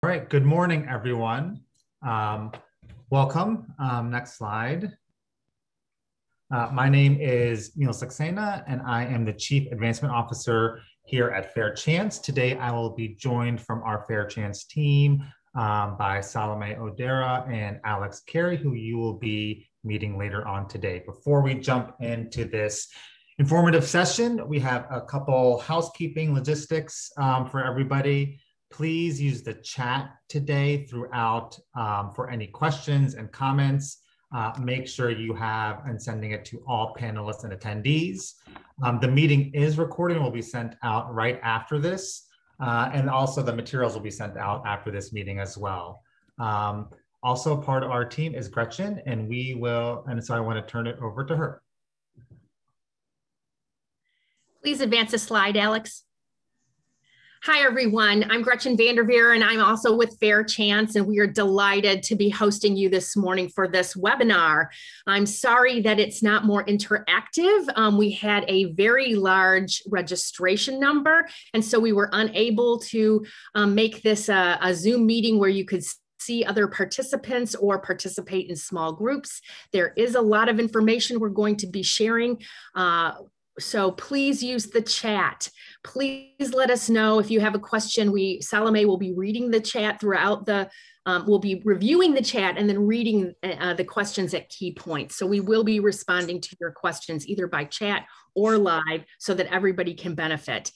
right, good morning, everyone. Welcome. Next slide. My name is Neil Saxena, and I am the Chief Advancement Officer here at Fair Chance. Today, I will be joined from our Fair Chance team by Salome Odera and Alex Carey, who you will be meeting later on today. Before we jump into this informative session, we have a couple housekeeping logistics for everybody. Please use the chat today throughout for any questions and comments. Make sure you have and sending it to all panelists and attendees. The meeting is recorded and will be sent out right after this. And also the materials will be sent out after this meeting as well. Also part of our team is Gretchen, and so I want to turn it over to her. Please advance a slide, Alex. Hi, everyone. I'm Gretchen Vanderveer, and I'm also with Fair Chance, and we are delighted to be hosting you this morning for this webinar. I'm sorry that it's not more interactive. We had a very large registration number, and so we were unable to make this a Zoom meeting where you could see other participants or participate in small groups. There is a lot of information we're going to be sharing. So please use the chat. Please let us know if you have a question. Salome will be reading the chat throughout we'll be reviewing the chat and then reading the questions at key points. So we will be responding to your questions either by chat or live so that everybody can benefit.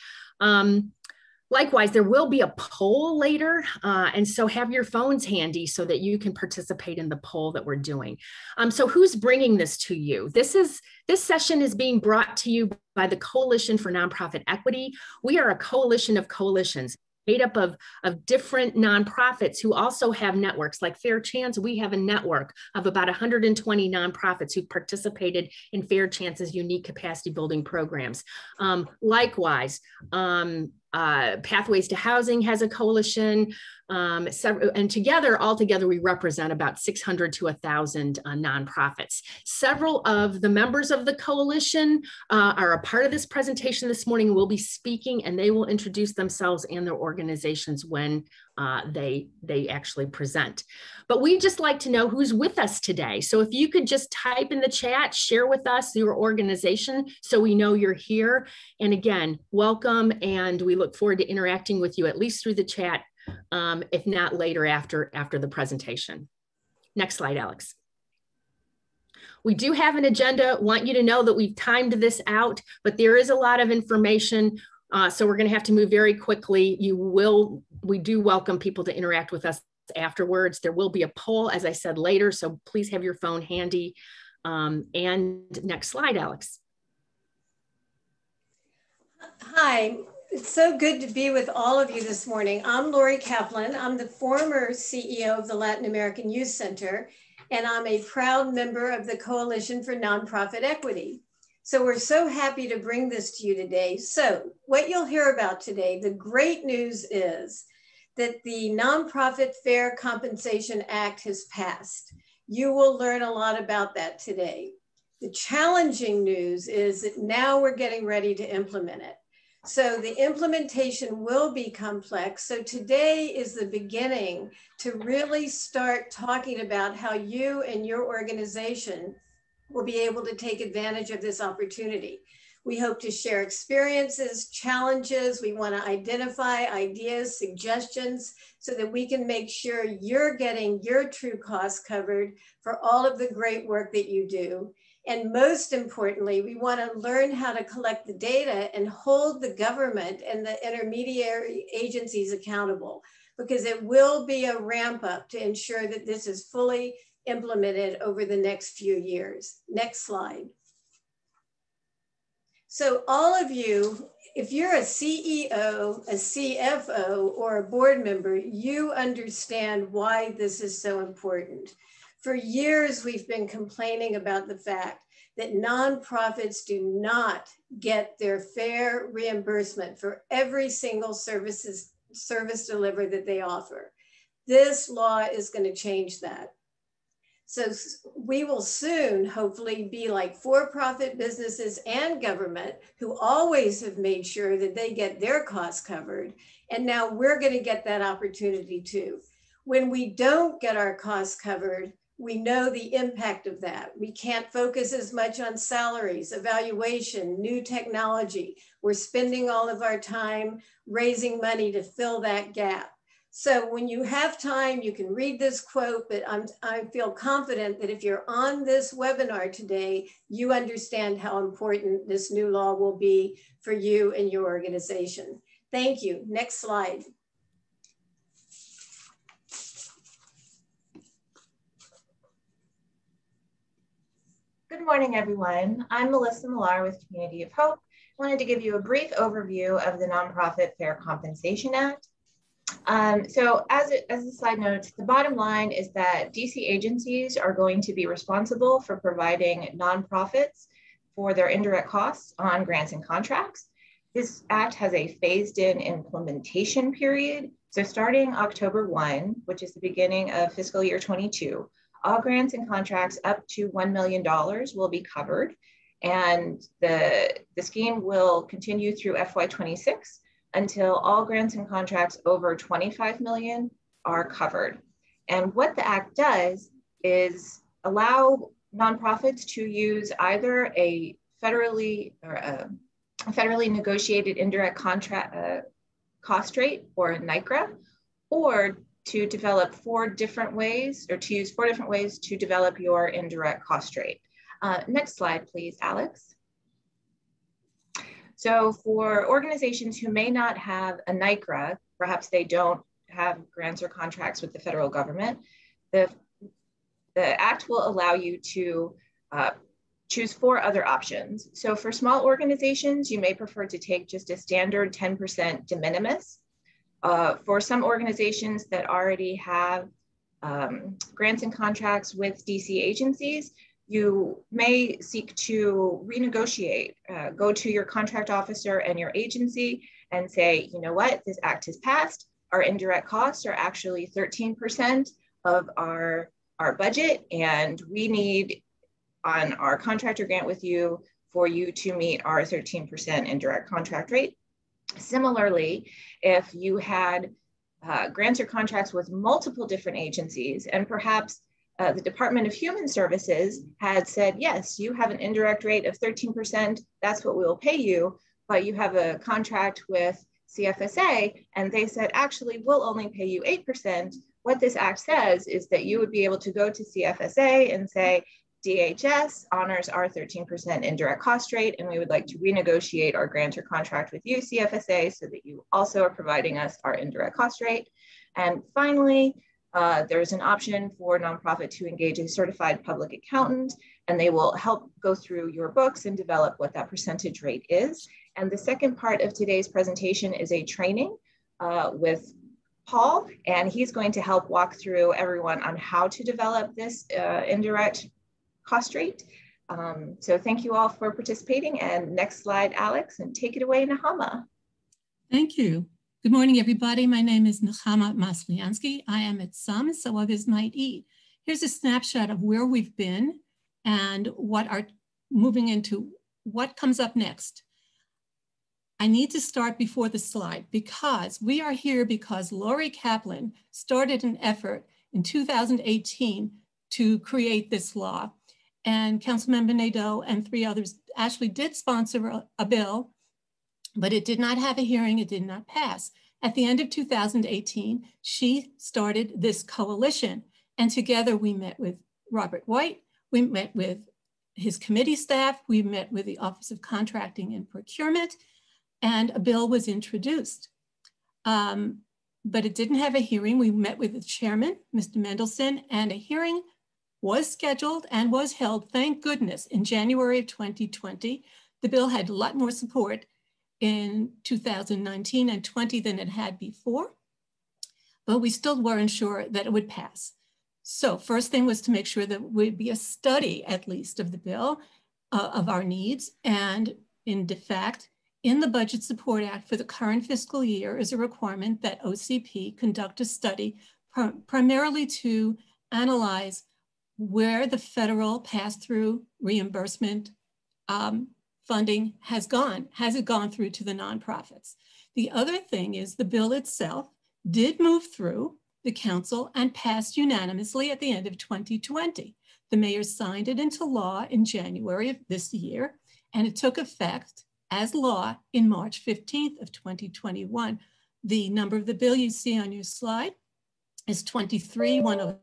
Likewise, there will be a poll later, and so have your phones handy so that you can participate in the poll that we're doing. So who's bringing this to you? This session is being brought to you by the Coalition for Nonprofit Equity. We are a coalition of coalitions made up of different nonprofits who also have networks. Like Fair Chance, we have a network of about 120 nonprofits who participated in Fair Chance's unique capacity building programs. Likewise, Pathways to Housing has a coalition, and altogether, we represent about 600 to 1,000 nonprofits. Several of the members of the coalition are a part of this presentation this morning, will be speaking, and they will introduce themselves and their organizations when they actually present. But we'd just like to know who's with us today. So if you could just type in the chat, share with us your organization so we know you're here. And again, welcome, and we look forward to interacting with you at least through the chat, if not later after the presentation. Next slide, Alex. We do have an agenda. Want you to know that we've timed this out, but there is a lot of information. So we're going to have to move very quickly. We do welcome people to interact with us afterwards. There will be a poll, as I said, later, so please have your phone handy. And next slide, Alex. Hi, it's so good to be with all of you this morning. I'm Lori Kaplan. I'm the former CEO of the Latin American Youth Center, and I'm a proud member of the Coalition for Nonprofit Equity. So we're so happy to bring this to you today. So what you'll hear about today, the great news is that the Nonprofit Fair Compensation Act has passed. You will learn a lot about that today. The challenging news is that now we're getting ready to implement it. So the implementation will be complex. So today is the beginning to really start talking about how you and your organization will be able to take advantage of this opportunity. We hope to share experiences, challenges. We want to identify ideas, suggestions, so that we can make sure you're getting your true costs covered for all of the great work that you do. And most importantly, we want to learn how to collect the data and hold the government and the intermediary agencies accountable, because it will be a ramp up to ensure that this is fully implemented over the next few years. Next slide. So all of you, if you're a CEO, a CFO, or a board member, you understand why this is so important. For years, we've been complaining about the fact that nonprofits do not get their fair reimbursement for every single service delivered that they offer. This law is going to change that. So we will soon hopefully be like for-profit businesses and government who always have made sure that they get their costs covered. And now we're going to get that opportunity too. When we don't get our costs covered, we know the impact of that. We can't focus as much on salaries, evaluation, new technology. We're spending all of our time raising money to fill that gap. So when you have time, you can read this quote, but I feel confident that if you're on this webinar today, you understand how important this new law will be for you and your organization. Thank you. Next slide. Good morning, everyone. I'm Melissa Millar with Community of Hope. I wanted to give you a brief overview of the Nonprofit Fair Compensation Act. So as the slide notes, the bottom line is that DC agencies are going to be responsible for providing nonprofits for their indirect costs on grants and contracts. This act has a phased-in implementation period. So starting October 1, which is the beginning of fiscal year 22, all grants and contracts up to $1 million will be covered. And the scheme will continue through FY26 until all grants and contracts over 25 million are covered. And what the act does is allow nonprofits to use either a federally negotiated indirect contract cost rate, or NICRA, or to develop use 4 different ways to develop your indirect cost rate. Next slide, please, Alex. So for organizations who may not have a NICRA, perhaps they don't have grants or contracts with the federal government, the act will allow you to choose 4 other options. So for small organizations, you may prefer to take just a standard 10% de minimis. For some organizations that already have grants and contracts with DC agencies, you may seek to renegotiate, go to your contract officer and your agency and say, you know what, this act has passed. Our indirect costs are actually 13% of our budget, and we need on our contractor grant with you for you to meet our 13% indirect contract rate. Similarly, if you had grants or contracts with multiple different agencies, and perhaps the Department of Human Services had said, yes, you have an indirect rate of 13%, that's what we will pay you, but you have a contract with CFSA, and they said, actually, we'll only pay you 8%. What this act says is that you would be able to go to CFSA and say, DHS honors our 13% indirect cost rate, and we would like to renegotiate our grant or contract with you, CFSA, so that you also are providing us our indirect cost rate. And finally, there's an option for a nonprofit to engage a certified public accountant, and they will help go through your books and develop what that percentage rate is. And the second part of today's presentation is a training with Paul, and he's going to help walk through everyone on how to develop this indirect cost rate. So thank you all for participating. And next slide, Alex, and take it away, Nahama. Thank you. Good morning, everybody. My name is Nahama Masliansky. I am at Some, so others might eat. Here's a snapshot of where we've been and what are moving into what comes up next. I need to start before the slide because we are here because Lori Kaplan started an effort in 2018 to create this law. And Councilmember Nadeau and 3 others actually did sponsor a bill, but it did not have a hearing, it did not pass. At the end of 2018, she started this coalition, and together we met with Robert White, we met with his committee staff, we met with the Office of Contracting and Procurement, and a bill was introduced. But it didn't have a hearing. We met with the chairman, Mr. Mendelson, and a hearing was scheduled and was held, thank goodness, in January of 2020. The bill had a lot more support in 2019 and 20 than it had before, but we still weren't sure that it would pass. So first thing was to make sure that would be a study, at least, of the bill, of our needs. And in fact, in the Budget Support Act for the current fiscal year is a requirement that OCP conduct a study primarily to analyze where the federal pass-through reimbursement funding has gone. Has it gone through to the nonprofits? The other thing is the bill itself did move through the council and passed unanimously at the end of 2020. The mayor signed it into law in January of this year, and it took effect as law in March 15th of 2021. The number of the bill you see on your slide is 23-103.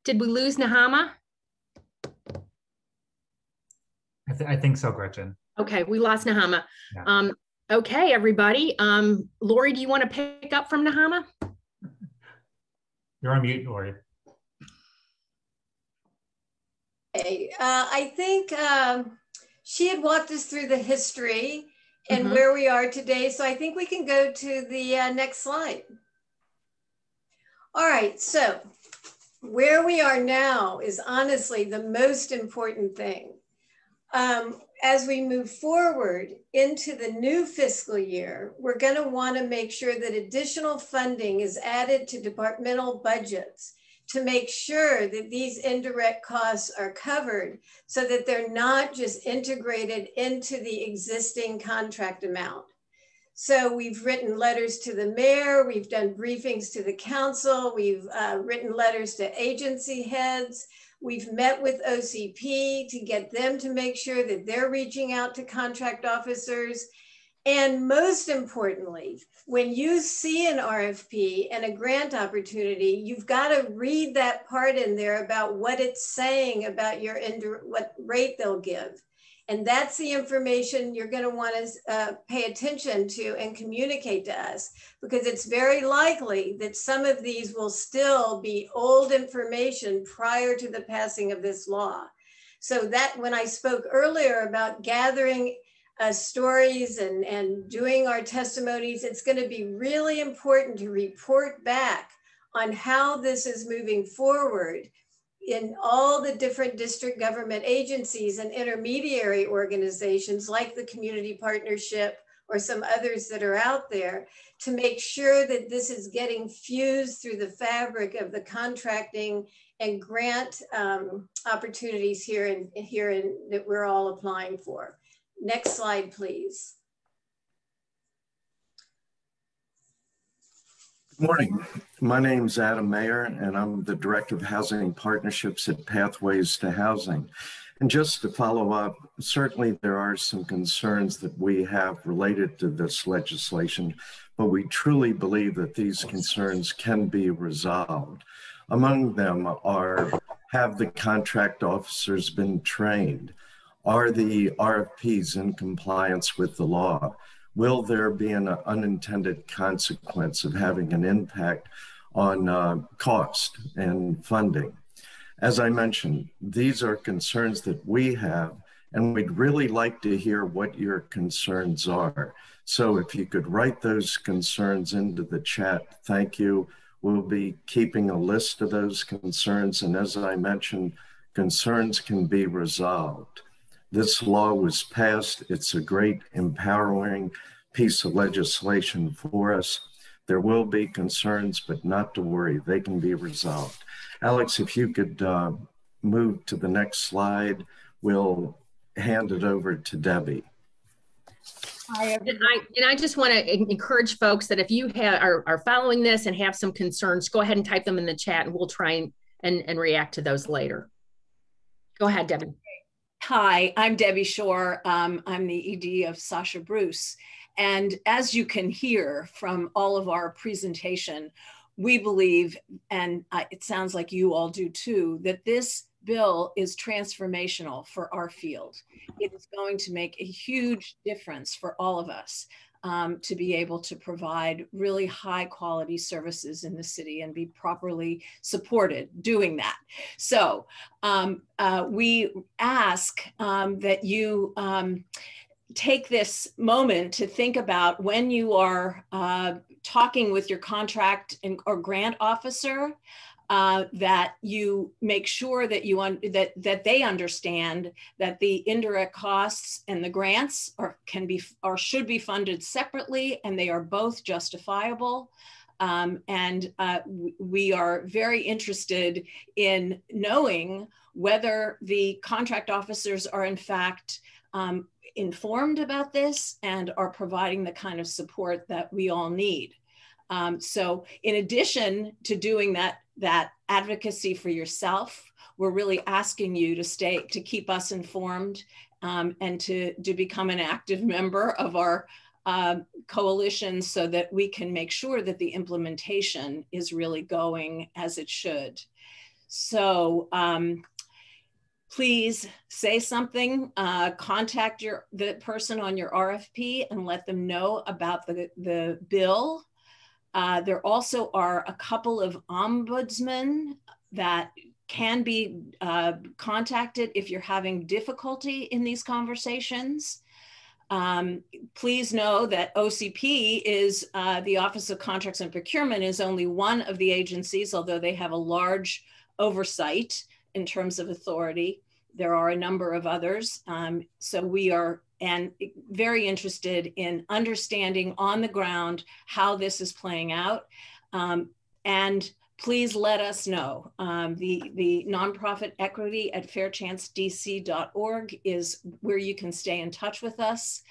Did we lose Nahama? I think so, Gretchen. Okay, we lost Nahama. Yeah. Okay, everybody. Lori, do you want to pick up from Nahama? You're on mute, Lori. Okay, I think she had walked us through the history and where we are today. So I think we can go to the next slide. All right, so where we are now is honestly the most important thing. As we move forward into the new fiscal year, we're going to want to make sure that additional funding is added to departmental budgets to make sure that these indirect costs are covered so that they're not just integrated into the existing contract amount. So we've written letters to the mayor, we've done briefings to the council, we've written letters to agency heads, we've met with OCP to get them to make sure that they're reaching out to contract officers. And most importantly, when you see an RFP and a grant opportunity, you've got to read that part in there about what it's saying about what rate they'll give. And that's the information you're going to want to pay attention to and communicate to us, because it's very likely that some of these will still be old information prior to the passing of this law. So that when I spoke earlier about gathering stories and doing our testimonies, it's going to be really important to report back on how this is moving forward in all the different district government agencies and intermediary organizations like the Community Partnership or some others that are out there, to make sure that this is getting fused through the fabric of the contracting and grant opportunities here that we're all applying for. Next slide, please. Good morning. My name is Adam Mayer, and I'm the Director of Housing Partnerships at Pathways to Housing. And just to follow up, certainly there are some concerns that we have related to this legislation, but we truly believe that these concerns can be resolved. Among them are, have the contract officers been trained? Are the RFPs in compliance with the law? Will there be an unintended consequence of having an impact on cost and funding? As I mentioned, these are concerns that we have, and we'd really like to hear what your concerns are. So if you could write those concerns into the chat, thank you. We'll be keeping a list of those concerns, and as I mentioned, concerns can be resolved. This law was passed. It's a great empowering piece of legislation for us. There will be concerns, but not to worry, they can be resolved. Alex, if you could move to the next slide, we'll hand it over to Debbie. And I just want to encourage folks that if you are following this and have some concerns, go ahead and type them in the chat and we'll try and react to those later. Go ahead, Debbie. Hi, I'm Debbie Shore. I'm the ED of Sasha Bruce. And as you can hear from all of our presentation, we believe, and it sounds like you all do too, that this bill is transformational for our field. It is going to make a huge difference for all of us to be able to provide really high quality services in the city and be properly supported doing that. So we ask that you take this moment to think about when you are talking with your contract or grant officer, that you make sure that that they understand that the indirect costs and the grants should be funded separately, and they are both justifiable. We are very interested in knowing whether the contract officers are in fact informed about this and are providing the kind of support that we all need. So in addition to doing that advocacy for yourself, we're really asking you to keep us informed and to become an active member of our coalition so that we can make sure that the implementation is really going as it should. So please say something, contact the person on your RFP and let them know about the bill. There also are a couple of ombudsmen that can be contacted if you're having difficulty in these conversations. Please know that OCP is, the Office of Contracts and Procurement is only one of the agencies, although they have a large oversight in terms of authority. There are a number of others. So we are very interested in understanding on the ground how this is playing out. And please let us know. The nonprofit equity at fairchancedc.org is where you can stay in touch with us.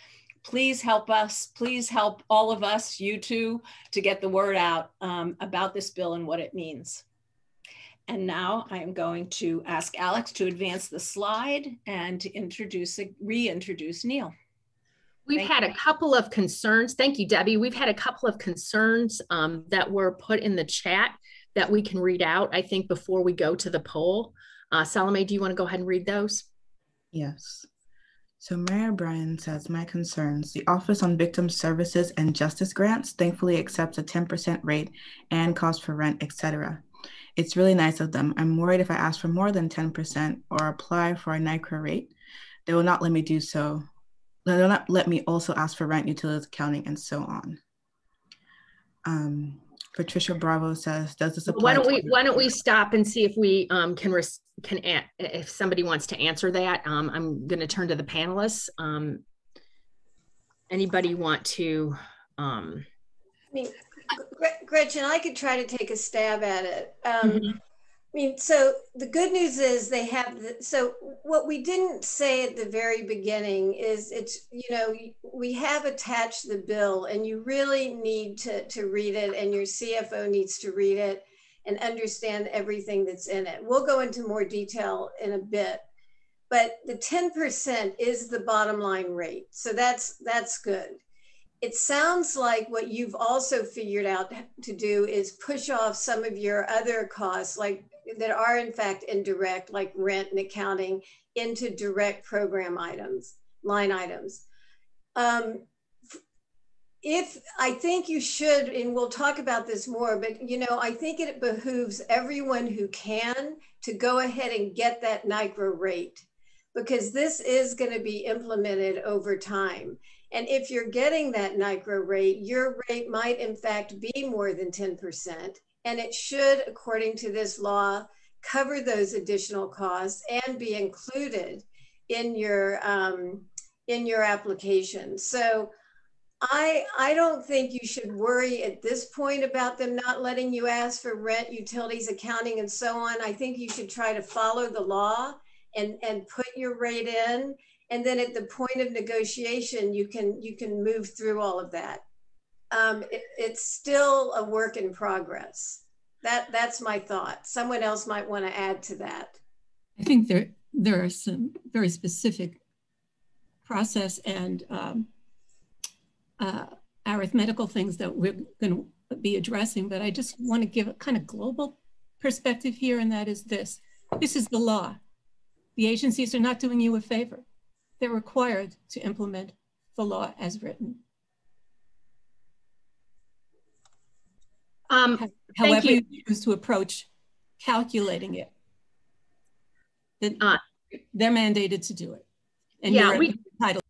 Please help us. Please help all of us, you too, to get the word out about this bill and what it means. And now I am going to ask Alex to advance the slide and to reintroduce Neil. We've had a couple of concerns. Thank you, Debbie. We've had a couple of concerns that were put in the chat that we can read out, I think, before we go to the poll. Salome, do you want to go ahead and read those? Yes. So Mayor Bryan says, my concerns, the Office on Victim Services and Justice Grants thankfully accepts a 10% rate and cost for rent, etc. It's really nice of them. I'm worried if I ask for more than 10% or apply for a NICRA rate, they will not let me do so. They will not let me also ask for rent, utilities, accounting, and so on. Patricia Bravo says, does this apply? Why don't we stop and see if we if somebody wants to answer that. I'm going to turn to the panelists. Anybody want to? I mean, Gretchen, I could try to take a stab at it. I mean, so the good news is they have, so what we didn't say at the very beginning is we have attached the bill and you really need to read it, and your CFO needs to read it and understand everything that's in it. We'll go into more detail in a bit, but the 10% is the bottom line rate. So that's good. It sounds like what you've also figured out to do is push off some of your other costs, like that are in fact indirect, like rent and accounting, into direct program items, line items. If I think you should, and we'll talk about this more, but I think it behooves everyone who can to go ahead and get that NICRA rate, because this is going to be implemented over time. And if you're getting that NICRA rate, your rate might in fact be more than 10%. And it should, according to this law, cover those additional costs and be included in your application. So I don't think you should worry at this point about them not letting you ask for rent, utilities, accounting, and so on. I think you should try to follow the law and put your rate in. And then at the point of negotiation, you can move through all of that. It's still a work in progress. That's my thought. Someone else might want to add to that. I think there are some very specific process and arithmetical things that we're going to be addressing, but I just want to give a kind of global perspective here, and that is this. This is the law. The agencies are not doing you a favor. They're required to implement the law as written. However you choose to approach calculating it, they're mandated to do it. And yeah, you're entitled.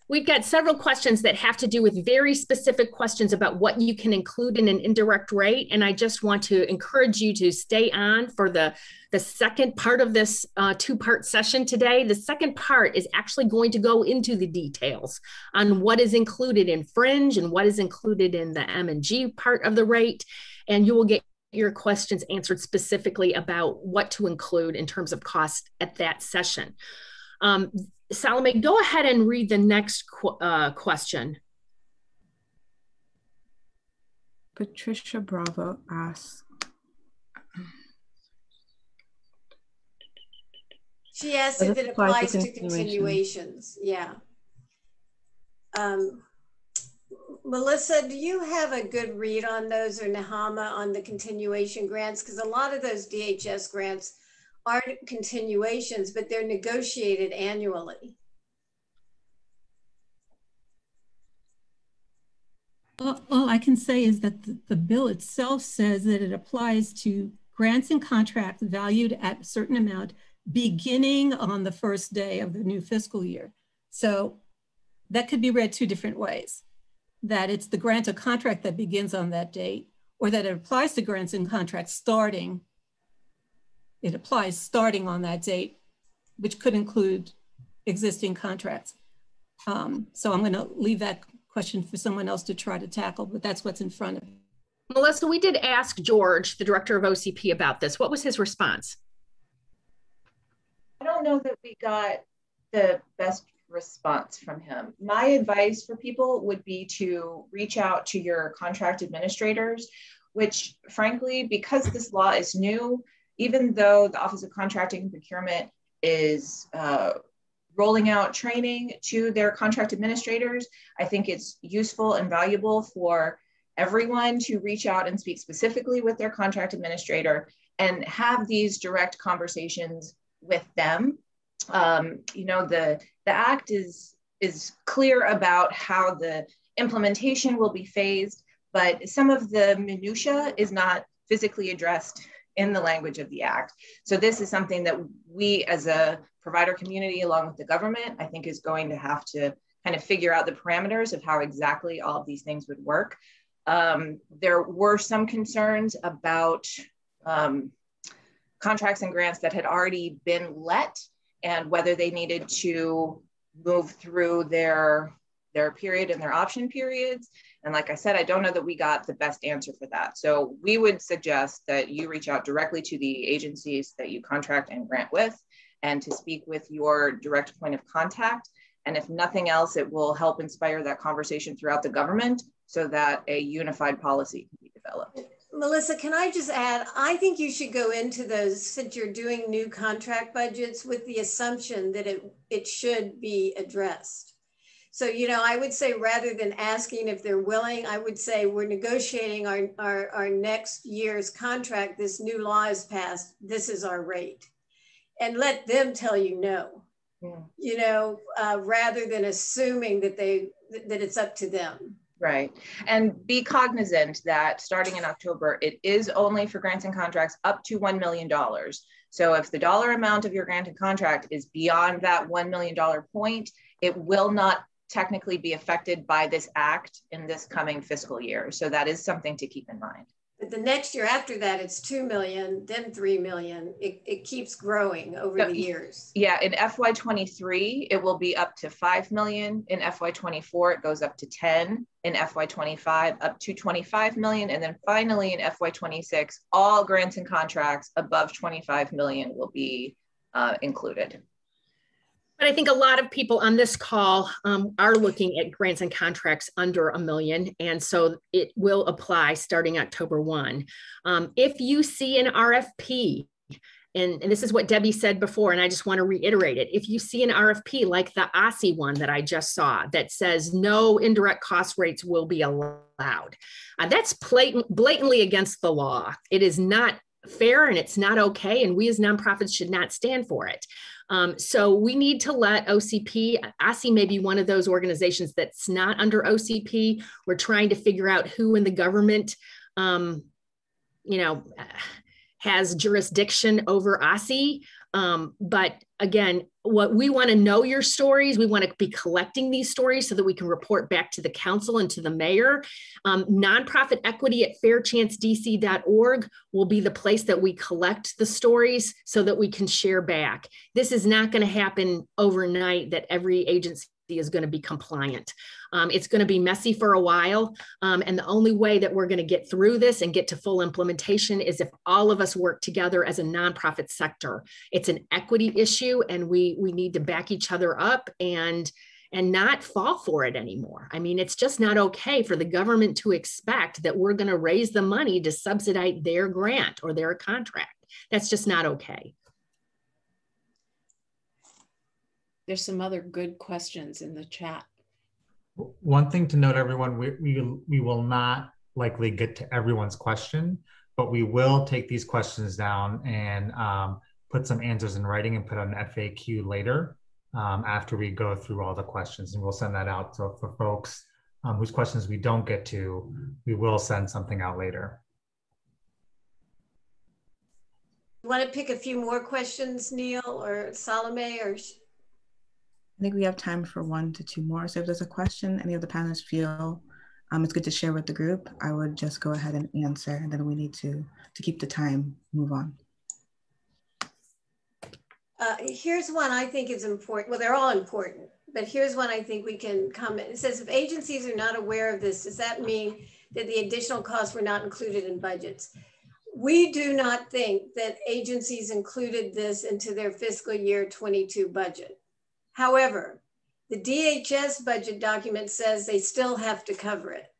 We've got several questions that have to do with very specific questions about what you can include in an indirect rate. And I just want to encourage you to stay on for the second part of this two-part session today. The second part is actually going to go into the details on what is included in Fringe and what is included in the M&G part of the rate. And you will get your questions answered specifically about what to include in terms of cost at that session. Salome, go ahead and read the next question. Patricia Bravo asks. She asks if it applies to continuations. Yeah. Melissa, do you have a good read on those, or Nahama, on the continuation grants? Because a lot of those DHS grants aren't continuations, but they're negotiated annually. All I can say is that the bill itself says that it applies to grants and contracts valued at a certain amount beginning on the first day of the new fiscal year. So that could be read two different ways, that it's the grant or contract that begins on that date, or that it applies to grants and contracts starting. It applies starting on that date, which could include existing contracts. So I'm going to leave that question for someone else to try to tackle, but that's what's in front of me. Melissa, we did ask George, the director of OCP, about this. What was his response? I don't know that we got the best response from him. My advice for people would be to reach out to your contract administrators, which frankly, because this law is new, even though the Office of Contracting and Procurement is rolling out training to their contract administrators, I think it's useful and valuable for everyone to reach out and speak specifically with their contract administrator and have these direct conversations with them. You know, the act is clear about how the implementation will be phased, but some of the minutia is not physically addressed in the language of the act. So this is something that we as a provider community, along with the government, I think is going to have to kind of figure out the parameters of how exactly all of these things would work. There were some concerns about contracts and grants that had already been let and whether they needed to move through their period and their option periods. And like I said, I don't know that we got the best answer for that. So we would suggest that you reach out directly to the agencies that you contract and grant with, and to speak with your direct point of contact. And if nothing else, it will help inspire that conversation throughout the government so that a unified policy can be developed. Melissa, can I just add, I think you should go into those, since you're doing new contract budgets, with the assumption that it should be addressed. So, you know, I would say rather than asking if they're willing, I would say we're negotiating our next year's contract. This new law is passed. This is our rate. And let them tell you no, you know, rather than assuming that it's up to them. Right. And be cognizant that starting in October, it is only for grants and contracts up to $1 million. So if the dollar amount of your grant and contract is beyond that $1 million point, it will not technically be affected by this act in this coming fiscal year. So that is something to keep in mind. But the next year after that, it's 2 million, then 3 million. It keeps growing over the years. Yeah, in FY23, it will be up to 5 million. In FY24, it goes up to 10. In FY25, up to 25 million. And then finally in FY26, all grants and contracts above 25 million will be included. But I think a lot of people on this call are looking at grants and contracts under $1 million. And so it will apply starting October 1. If you see an RFP, and this is what Debbie said before, and I just want to reiterate it. If you see an RFP like the OSSI one that I just saw that says no indirect cost rates will be allowed, that's blatantly against the law. It is not fair and it's not okay. And we as nonprofits should not stand for it. So we need to let OCP, OSSI may be one of those organizations that's not under OCP. We're trying to figure out who in the government, you know, has jurisdiction over OSSI. But again, what we want to know your stories. We want to be collecting these stories so that we can report back to the council and to the mayor. Nonprofit equity at fairchancedc.org will be the place that we collect the stories so that we can share back. This is not going to happen overnight that every agency is going to be compliant. It's going to be messy for a while. And the only way that we're going to get through this and get to full implementation is if all of us work together as a nonprofit sector. It's an equity issue, and we need to back each other up and not fall for it anymore. I mean, it's just not okay for the government to expect that we're going to raise the money to subsidize their grant or their contract. That's just not okay. There's some other good questions in the chat. One thing to note, everyone, we will not likely get to everyone's question, but we will take these questions down and put some answers in writing and put on an FAQ later after we go through all the questions, and we'll send that out. So for folks whose questions we don't get to, we will send something out later. You want to pick a few more questions, Neil or Salome, or? I think we have time for 1 to 2 more. So if there's a question any of the panelists feel it's good to share with the group, I would just go ahead and answer, and then we need to keep the time, move on. Here's one I think is important. Well, they're all important, but here's one I think we can comment. It says, if agencies are not aware of this, does that mean that the additional costs were not included in budgets? We do not think that agencies included this into their fiscal year 22 budget. However, the DHS budget document says they still have to cover it.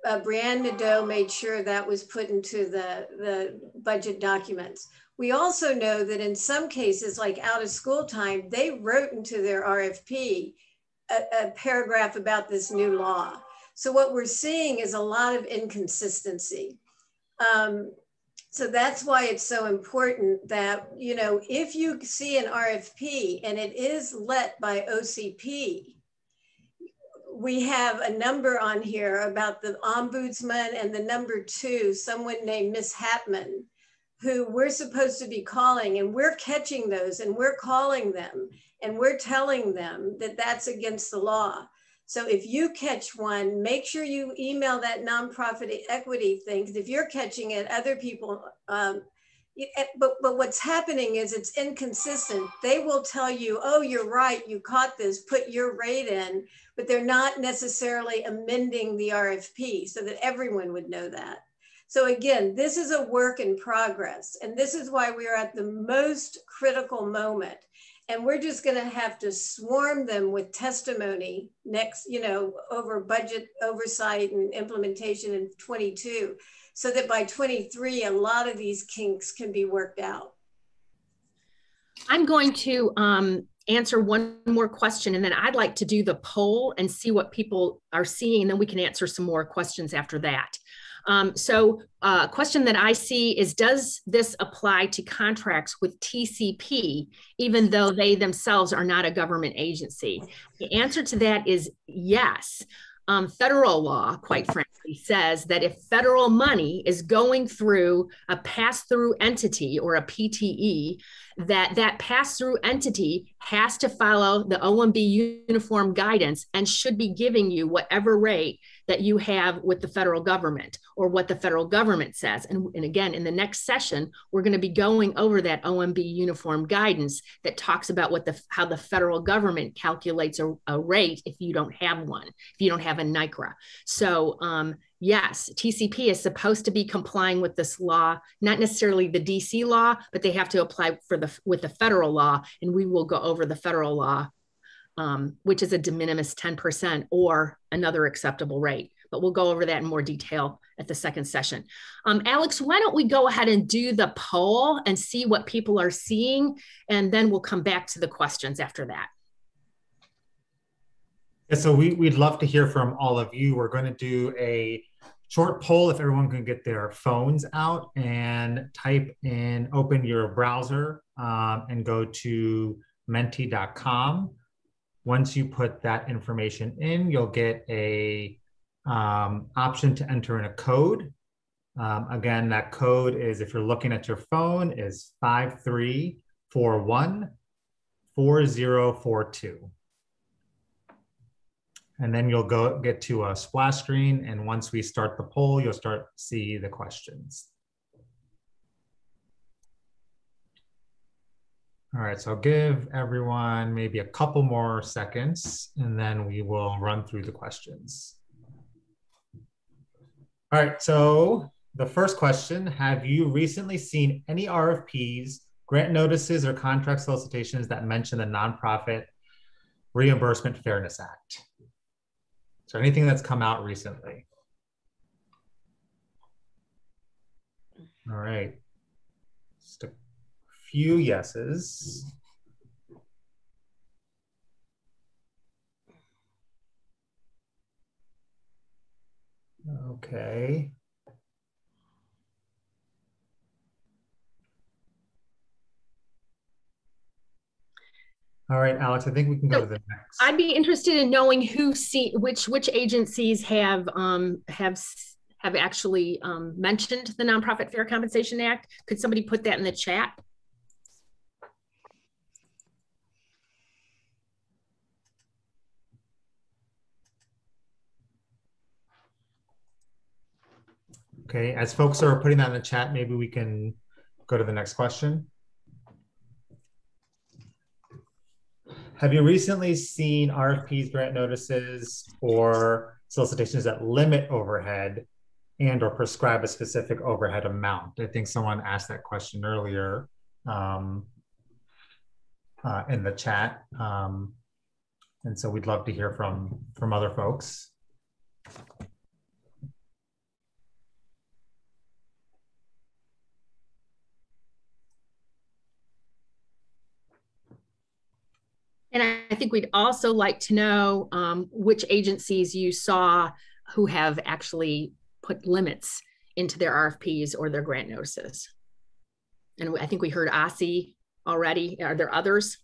Brianne Nadeau made sure that was put into the budget documents. We also know that in some cases, like out of school time, they wrote into their RFP a paragraph about this new law. So what we're seeing is a lot of inconsistency. So that's why it's so important that, you know, if you see an RFP and it is let by OCP, we have a number on here about the ombudsman and the number 2, someone named Miss Hatman, who we're supposed to be calling, and we're catching those and we're calling them and we're telling them that that's against the law. So if you catch one, make sure you email that nonprofit equity thing, because if you're catching it, other people, but what's happening is it's inconsistent. They will tell you, oh, you're right, you caught this, put your rate in, but they're not necessarily amending the RFP so that everyone would know that. So again, this is a work in progress, and this is why we are at the most critical moment. And we're just going to have to swarm them with testimony next, you know, over budget oversight and implementation in 22, so that by 23, a lot of these kinks can be worked out. I'm going to answer one more question, and then I'd like to do the poll and see what people are seeing, and then we can answer some more questions after that. So a question that I see is, does this apply to contracts with TCP, even though they themselves are not a government agency? The answer to that is yes. Federal law, quite frankly, says that if federal money is going through a pass-through entity or a PTE, that pass-through entity has to follow the OMB uniform guidance and should be giving you whatever rate that you have with the federal government or what the federal government says. And again, in the next session, we're going to be going over that OMB uniform guidance that talks about how the federal government calculates a rate if you don't have one, if you don't have a NICRA. So yes, TCP is supposed to be complying with this law, not necessarily the DC law, but they have to apply with the federal law. And we will go over the federal law, which is a de minimis 10% or another acceptable rate. But we'll go over that in more detail at the second session. Alex, why don't we go ahead and do the poll and see what people are seeing, and then we'll come back to the questions after that. Yeah, so we'd love to hear from all of you. We're going to do a short poll if everyone can get their phones out and open your browser and go to menti.com. Once you put that information in, you'll get a option to enter in a code. Again, that code is, if you're looking at your phone, is 5341 4042. And then you'll get to a splash screen. And once we start the poll, you'll start to see the questions. All right, so I'll give everyone maybe a couple more seconds and then we will run through the questions. All right, so the first question, have you recently seen any RFPs, grant notices, or contract solicitations that mention the Nonprofit Reimbursement Fairness Act? So anything that's come out recently? All right, just a few yeses. Okay. All right, Alex, I think we can go to the next. I'd be interested in knowing which agencies have actually mentioned the Nonprofit Fair Compensation Act. Could somebody put that in the chat? Okay, as folks are putting that in the chat, maybe we can go to the next question. Have you recently seen RFPs, grant notices, or solicitations that limit overhead and or prescribe a specific overhead amount? I think someone asked that question earlier in the chat. And so we'd love to hear from other folks. And I think we'd also like to know which agencies you saw who have actually put limits into their RFPs or their grant notices. And I think we heard OSSI already. Are there others?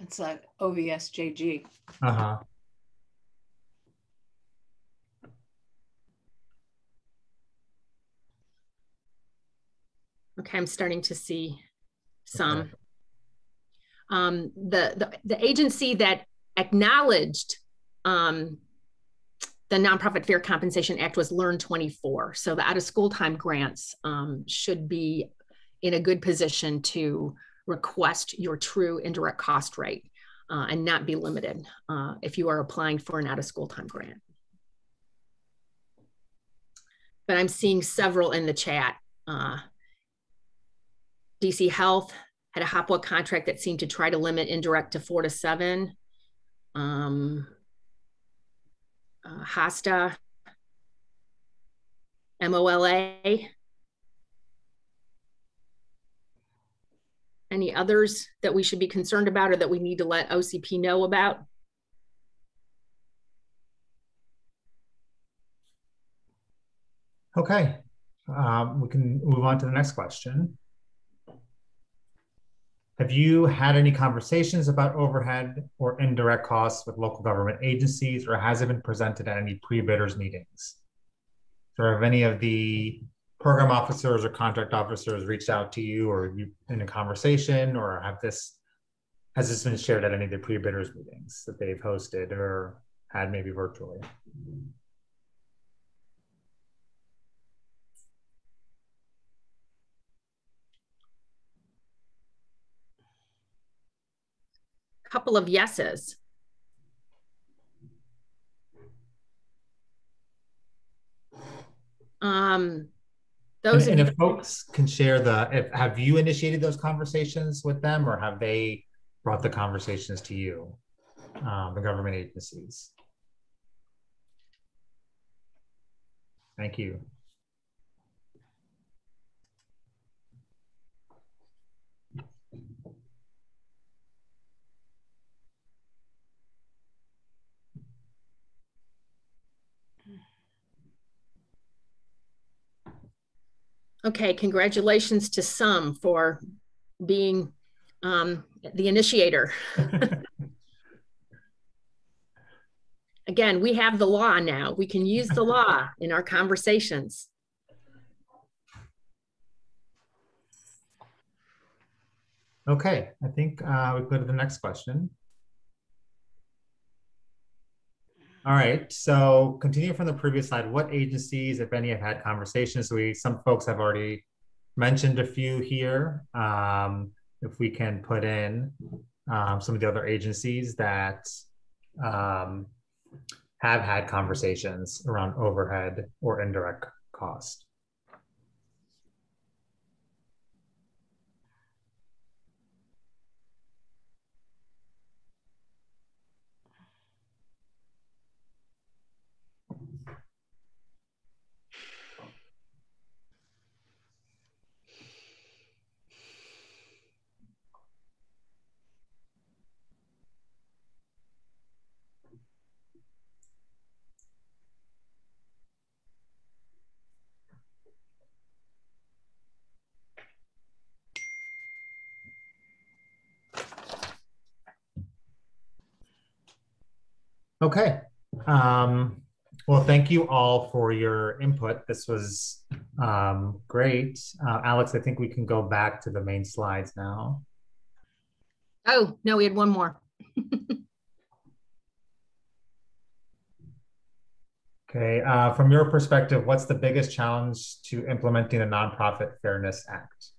It's like OVSJG. Uh-huh. Okay, I'm starting to see some. Okay. The agency that acknowledged the Nonprofit Fair Compensation Act was Learn 24. So the out-of-school time grants should be in a good position to request your true indirect cost rate and not be limited if you are applying for an out-of-school time grant. But I'm seeing several in the chat. DC Health had a Hopwa contract that seemed to try to limit indirect to 4 to 7. HASTA, MOLA. Any others that we should be concerned about or that we need to let OCP know about? Okay, we can move on to the next question. Have you had any conversations about overhead or indirect costs with local government agencies, or has it been presented at any pre-bidders meetings? So have any of the program officers or contract officers reached out to you or you in a conversation, or has this been shared at any of the pre-bidders meetings that they've hosted or had maybe virtually? Couple of yeses. Those and if folks can share have you initiated those conversations with them, or have they brought the conversations to you, the government agencies? Thank you. Okay, congratulations to some for being the initiator. Again, we have the law now. We can use the law in our conversations. Okay, I think we go to the next question. All right, so continuing from the previous slide, what agencies, if any, have had conversations? Some folks have already mentioned a few here. If we can put in some of the other agencies that have had conversations around overhead or indirect cost. Okay. Well, thank you all for your input. This was great. Alex, I think we can go back to the main slides now. Oh, no, we had one more. Okay, from your perspective, what's the biggest challenge to implementing the Nonprofit Fairness Act?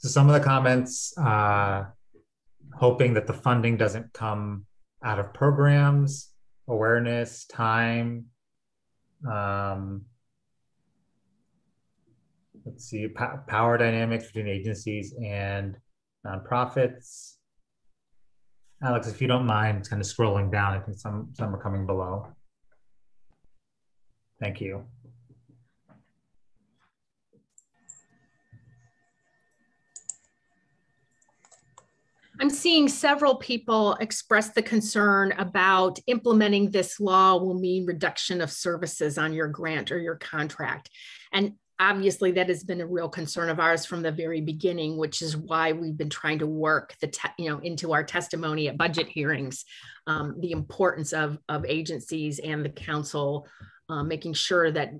So some of the comments, hoping that the funding doesn't come out of programs, awareness, time. Let's see, power dynamics between agencies and nonprofits. Alex, if you don't mind kind of scrolling down, I think some are coming below. Thank you. I'm seeing several people express the concern about implementing this law will mean reduction of services on your grant or your contract. And obviously that has been a real concern of ours from the very beginning, which is why we've been trying to work into our testimony at budget hearings, the importance of agencies and the council making sure that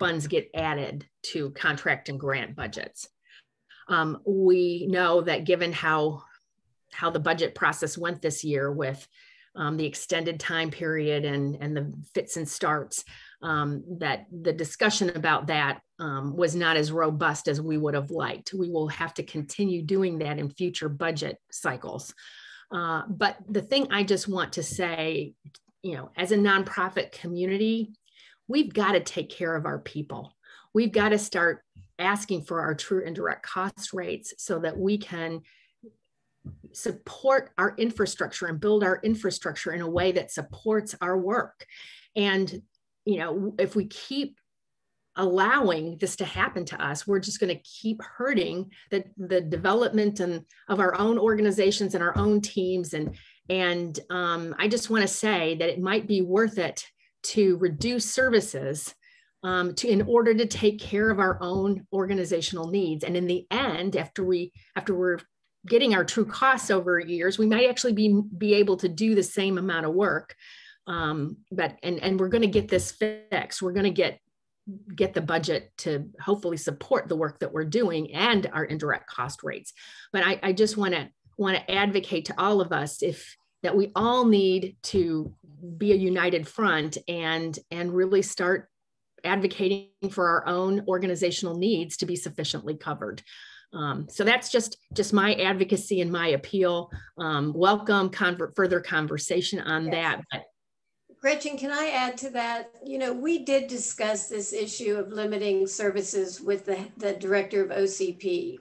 funds get added to contract and grant budgets. We know that given how the budget process went this year with the extended time period and the fits and starts, that the discussion about that was not as robust as we would have liked. We will have to continue doing that in future budget cycles. But the thing I just want to say, as a nonprofit community, we've got to take care of our people. We've got to start asking for our true indirect cost rates so that we can support our infrastructure and build our infrastructure in a way that supports our work. And, if we keep allowing this to happen to us, we're just going to keep hurting the development of our own organizations and our own teams. And I just want to say that it might be worth it to reduce services in order to take care of our own organizational needs. And in the end, after we're getting our true costs over years, we might actually be able to do the same amount of work. But we're going to get this fixed. We're going to get the budget to hopefully support the work that we're doing and our indirect cost rates. But I just want to advocate to all of us that we all need to be a united front and really start advocating for our own organizational needs to be sufficiently covered. So that's just my advocacy and my appeal. Welcome further conversation on that. But Gretchen, can I add to that? We did discuss this issue of limiting services with the director of OCP.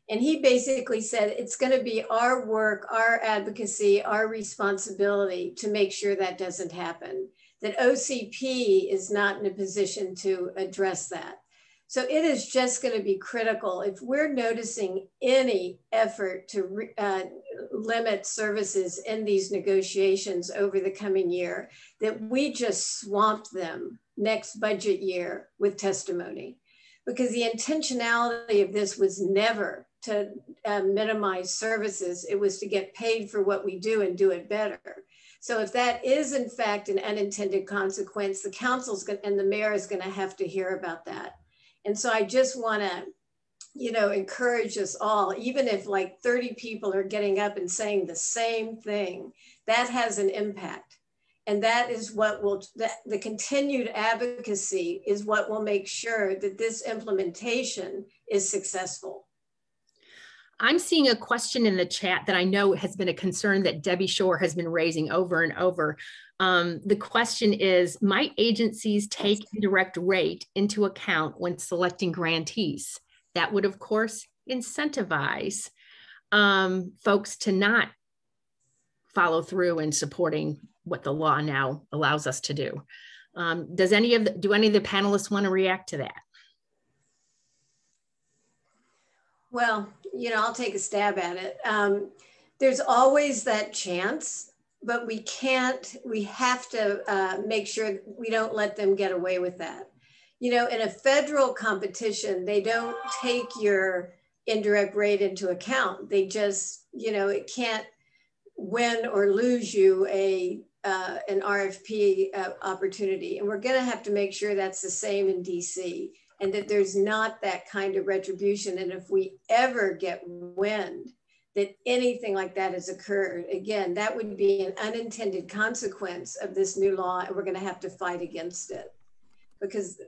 And he basically said, it's going to be our work, our advocacy, our responsibility to make sure that doesn't happen, that OCP is not in a position to address that. So it is just going to be critical. If we're noticing any effort to limit services in these negotiations over the coming year, that we just swamp them next budget year with testimony. Because the intentionality of this was never to minimize services. It was to get paid for what we do and do it better. So if that is in fact an unintended consequence, the council's and the mayor is going to have to hear about that. And so I just want to, you know, encourage us all, even if like 30 people are getting up and saying the same thing, that has an impact. And that is what will, the continued advocacy is what will make sure that this implementation is successful. I'm seeing a question in the chat that I know has been a concern that Debbie Shore has been raising over and over. The question is, might agencies take indirect rate into account when selecting grantees? That would, of course, incentivize folks to not follow through in supporting what the law now allows us to do. Do any of the panelists want to react to that? Well, you know, I'll take a stab at it. There's always that chance, but we have to make sure we don't let them get away with that. You know, in a federal competition, they don't take your indirect rate into account. They just, you know, it can't win or lose you an RFP opportunity. And we're gonna have to make sure that's the same in DC, and that there's not that kind of retribution. And if we ever get wind that anything like that has occurred, again, that would be an unintended consequence of this new law, and we're gonna have to fight against it. Because,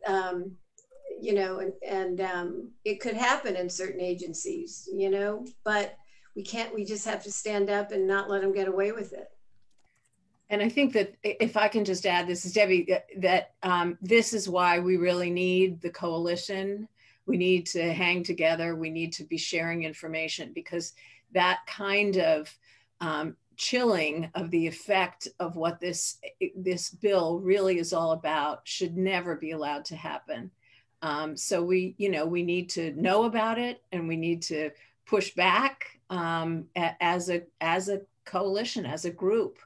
you know, and it could happen in certain agencies, you know, but we just have to stand up and not let them get away with it. And I think that if I can just add, this is Debbie, that this is why we really need the coalition. We need to hang together. We need to be sharing information, because that kind of chilling of the effect of what this bill really is all about should never be allowed to happen. So we need to know about it, and we need to push back as a coalition, as a group.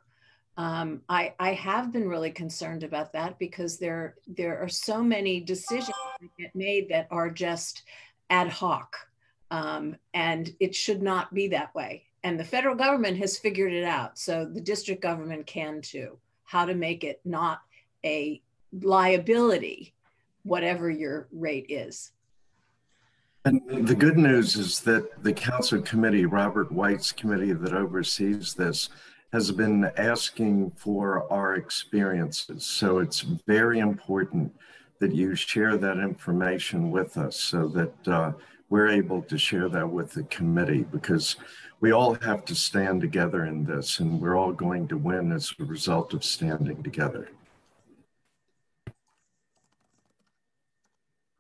I have been really concerned about that, because there are so many decisions that get made that are just ad hoc, and it should not be that way. And the federal government has figured it out, so the district government can too, how to make it not a liability, whatever your rate is. And the good news is that the council committee, Robert White's committee that oversees this, has been asking for our experiences. So it's very important that you share that information with us, so that we're able to share that with the committee, because we all have to stand together in this, and we're all going to win as a result of standing together.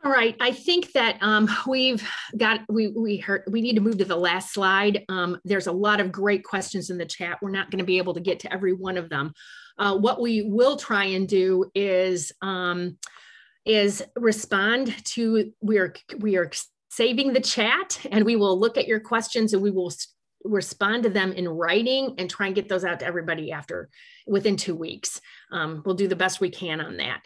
All right, I think that we need to move to the last slide. There's a lot of great questions in the chat. We're not going to be able to get to every one of them. What we will try and do is respond to, we are saving the chat, and we will look at your questions, and we will respond to them in writing and try and get those out to everybody within 2 weeks. We'll do the best we can on that.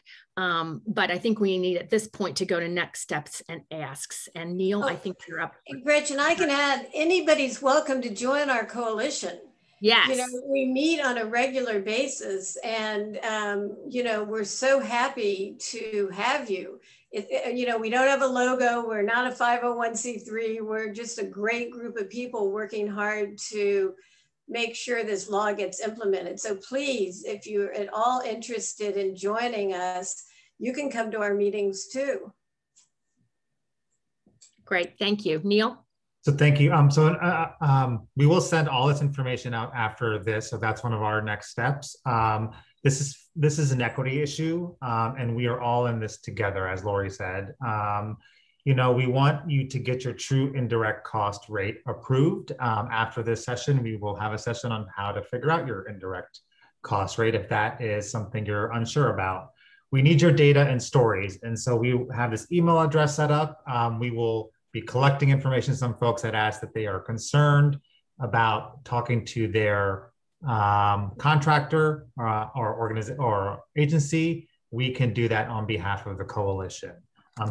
But I think we need at this point to go to next steps and asks. And Neil, I think you're up. Gretchen, I can add, anybody's welcome to join our coalition. Yes. You know, we meet on a regular basis, and, you know, we're so happy to have you. You know, we don't have a logo. We're not a 501c3. We're just a great group of people working hard to make sure this law gets implemented. So please, if you're at all interested in joining us, you can come to our meetings too. Great, thank you. Neil? So thank you. We will send all this information out after this. So that's one of our next steps. This is an equity issue, and we are all in this together, as Lori said. we want you to get your true indirect cost rate approved. After this session, we will have a session on how to figure out your indirect cost rate if that is something you're unsure about. We need your data and stories. And so we have this email address set up. We will be collecting information. Some folks had asked that they are concerned about talking to their contractor or agency. We can do that on behalf of the coalition.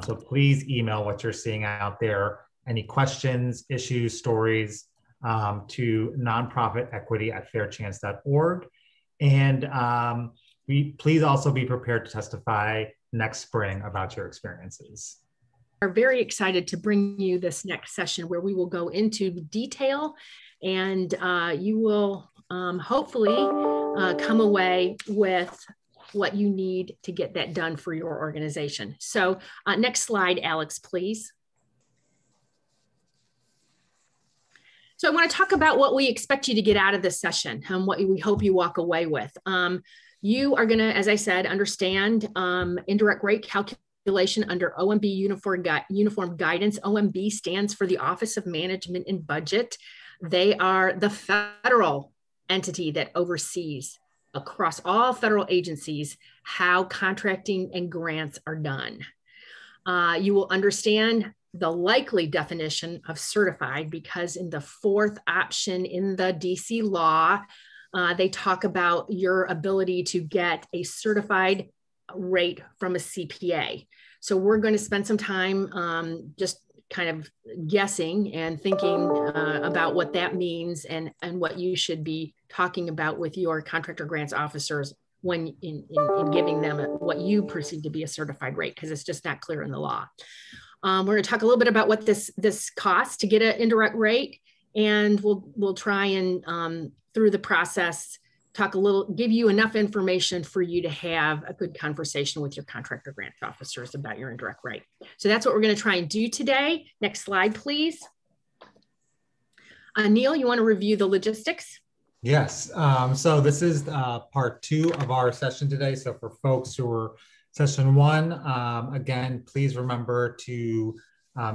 So please email what you're seeing out there, any questions, issues, stories, to nonprofitequity@fairchance.org. And please also be prepared to testify next spring about your experiences. We're very excited to bring you this next session where we will go into detail, and you will hopefully come away with what you need to get that done for your organization. So next slide, Alex, please. So I want to talk about what we expect you to get out of this session and what we hope you walk away with. You are going to, as I said, understand indirect rate calculation under OMB uniform guidance. OMB stands for the Office of Management and Budget. They are the federal entity that oversees across all federal agencies how contracting and grants are done. You will understand the likely definition of certified because in the fourth option in the DC law, they talk about your ability to get a certified rate from a CPA. So we're going to spend some time just kind of guessing and thinking about what that means and what you should be talking about with your contractor grants officers when in giving them what you perceive to be a certified rate, because it's just not clear in the law. We're going to talk a little bit about what this costs to get an indirect rate, and we'll try and through the process give you enough information for you to have a good conversation with your contractor grant officers about your indirect rate. So that's what we're going to try and do today. Next slide, please. Neil, you want to review the logistics? Yes. So this is part 2 of our session today. So for folks who are session 1, again, please remember to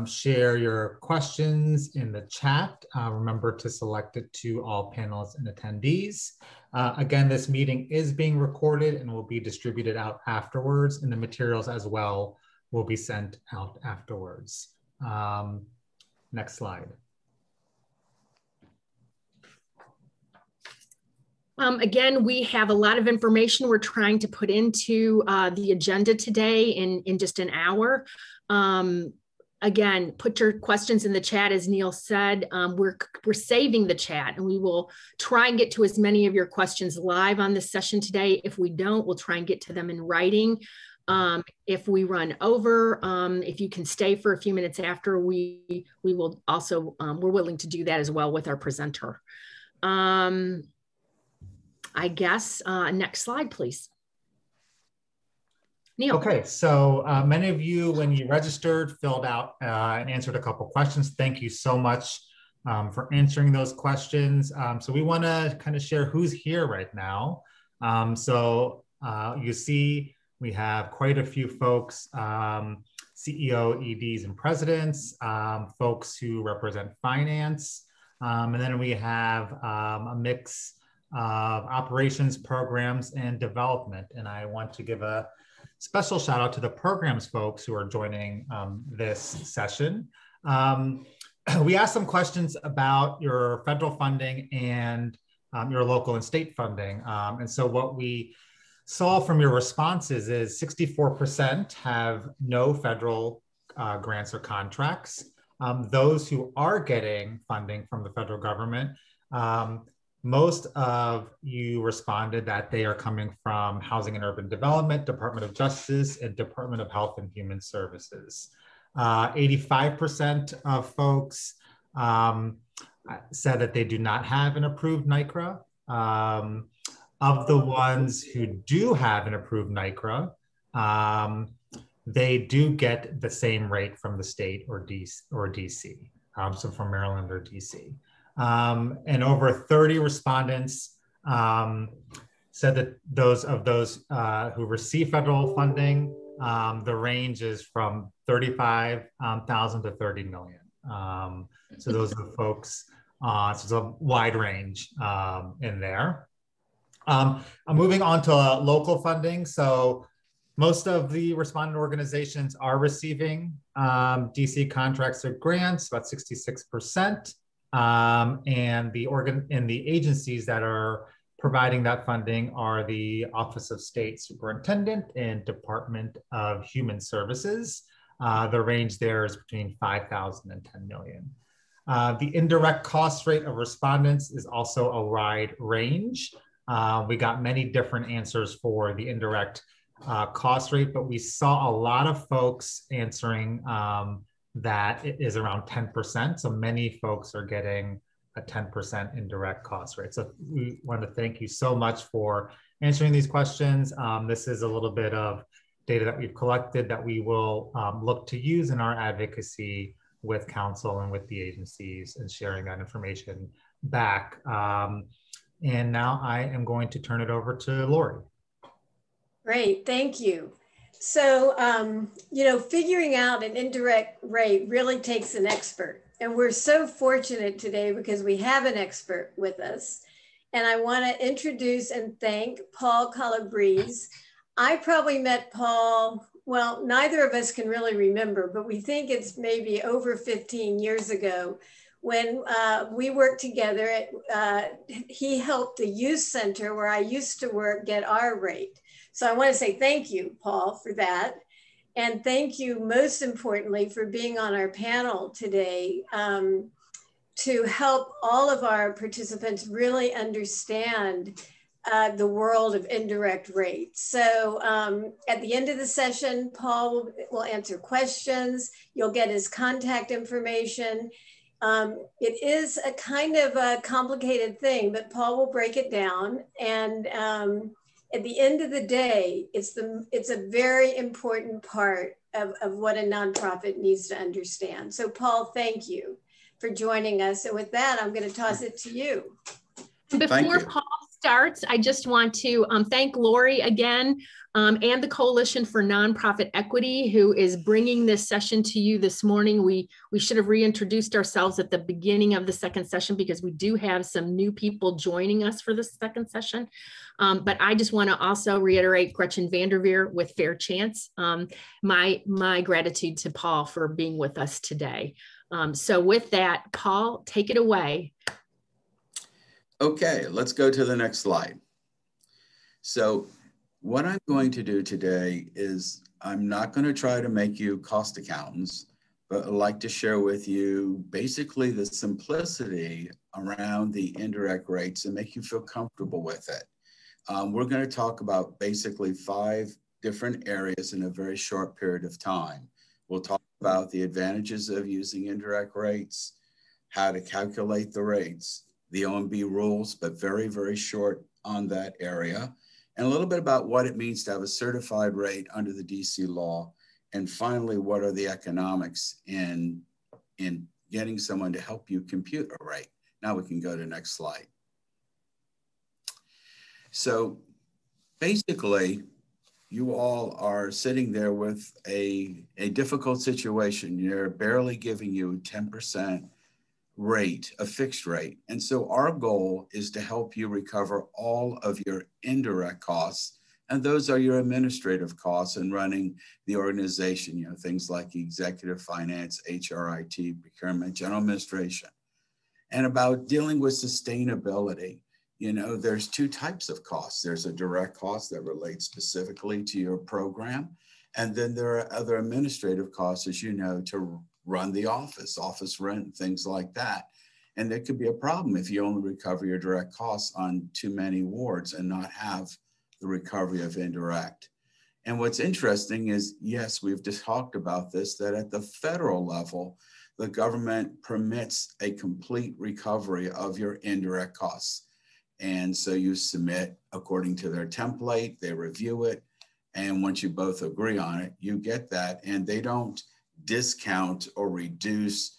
share your questions in the chat. Remember to select it to all panelists and attendees. Again, this meeting is being recorded and will be distributed out afterwards, and the materials as well will be sent out afterwards. Next slide. Again, we have a lot of information we're trying to put into the agenda today in just an hour. Again, put your questions in the chat. As Neil said, we're saving the chat, and we will try and get to as many of your questions live on this session today. If we don't, we'll try and get to them in writing. If we run over, if you can stay for a few minutes after, we will also, we're willing to do that as well with our presenter. I guess, next slide, please. Neil. Okay, so many of you, when you registered, filled out and answered a couple questions. Thank you so much for answering those questions. So we want to kind of share who's here right now. You see we have quite a few folks, CEO, EDs, and presidents, folks who represent finance, and then we have a mix of operations, programs, and development. And I want to give a special shout out to the programs folks who are joining this session. We asked some questions about your federal funding and your local and state funding. And so what we saw from your responses is 64% have no federal grants or contracts. Those who are getting funding from the federal government, most of you responded that they are coming from Housing and Urban Development, Department of Justice, and Department of Health and Human Services. 85% of folks said that they do not have an approved NICRA. Of the ones who do have an approved NICRA, they do get the same rate from the state or DC, so from Maryland or DC. And over 30 respondents said that those who receive federal funding The range is from 35,000 to 30 million. So those are the folks, so it's a wide range in there. I'm moving on to local funding. So most of the respondent organizations are receiving DC contracts or grants, about 66%. And the agencies that are providing that funding are the Office of State Superintendent and Department of Human Services. The range there is between 5,000 and 10 million. The indirect cost rate of respondents is also a wide range. We got many different answers for the indirect cost rate, but we saw a lot of folks answering that it is around 10%. So many folks are getting a 10% indirect cost rate. So we want to thank you so much for answering these questions. This is a little bit of data that we've collected that we will look to use in our advocacy with council and with the agencies and sharing that information back. And now I am going to turn it over to Lori. Great, thank you. So, you know, figuring out an indirect rate really takes an expert. And we're so fortunate today because we have an expert with us. And I want to introduce and thank Paul Calabrese. I probably met Paul, well, neither of us can really remember, but we think it's maybe over 15 years ago when we worked together. He helped the youth center where I used to work get our rate. So I want to say thank you, Paul, for that. And thank you, most importantly, for being on our panel today to help all of our participants really understand the world of indirect rates. So at the end of the session, Paul will answer questions. You'll get his contact information. It is a kind of a complicated thing, but Paul will break it down. And at the end of the day, it's a very important part of what a nonprofit needs to understand. So Paul, thank you for joining us. And with that, I'm going to toss it to you. Before Paul starts, I just want to thank Lori again and the Coalition for Nonprofit Equity, who is bringing this session to you this morning. We should have reintroduced ourselves at the beginning of the second session because we do have some new people joining us for the second session. But I just want to also reiterate Gretchen Vanderveer with Fair Chance. My gratitude to Paul for being with us today. So with that, Paul, take it away. Okay, let's go to the next slide. So what I'm going to do today is I'm not going to try to make you cost accountants, but I'd like to share with you basically the simplicity around the indirect rates and make you feel comfortable with it. We're going to talk about basically 5 different areas in a very short period of time. We'll talk about the advantages of using indirect rates, how to calculate the rates, the OMB rules, but very, very short on that area, and a little bit about what it means to have a certified rate under the DC law. And finally, what are the economics in getting someone to help you compute a rate. Now we can go to the next slide. So basically, you all are sitting there with a difficult situation. You're barely giving you 10% rate, a fixed rate. And so our goal is to help you recover all of your indirect costs. And those are your administrative costs in running the organization, you know, things like executive finance, HRIT, procurement, general administration. And about dealing with sustainability, you know, there's 2 types of costs. There's a direct cost that relates specifically to your program. And then there are other administrative costs, as you know, to run the office rent, things like that. And there could be a problem if you only recover your direct costs on too many wards and not have the recovery of indirect. And what's interesting is, yes, we've just talked about this, that at the federal level, the government permits a complete recovery of your indirect costs. And so you submit according to their template, they review it. And once you both agree on it, you get that. And they don't discount or reduce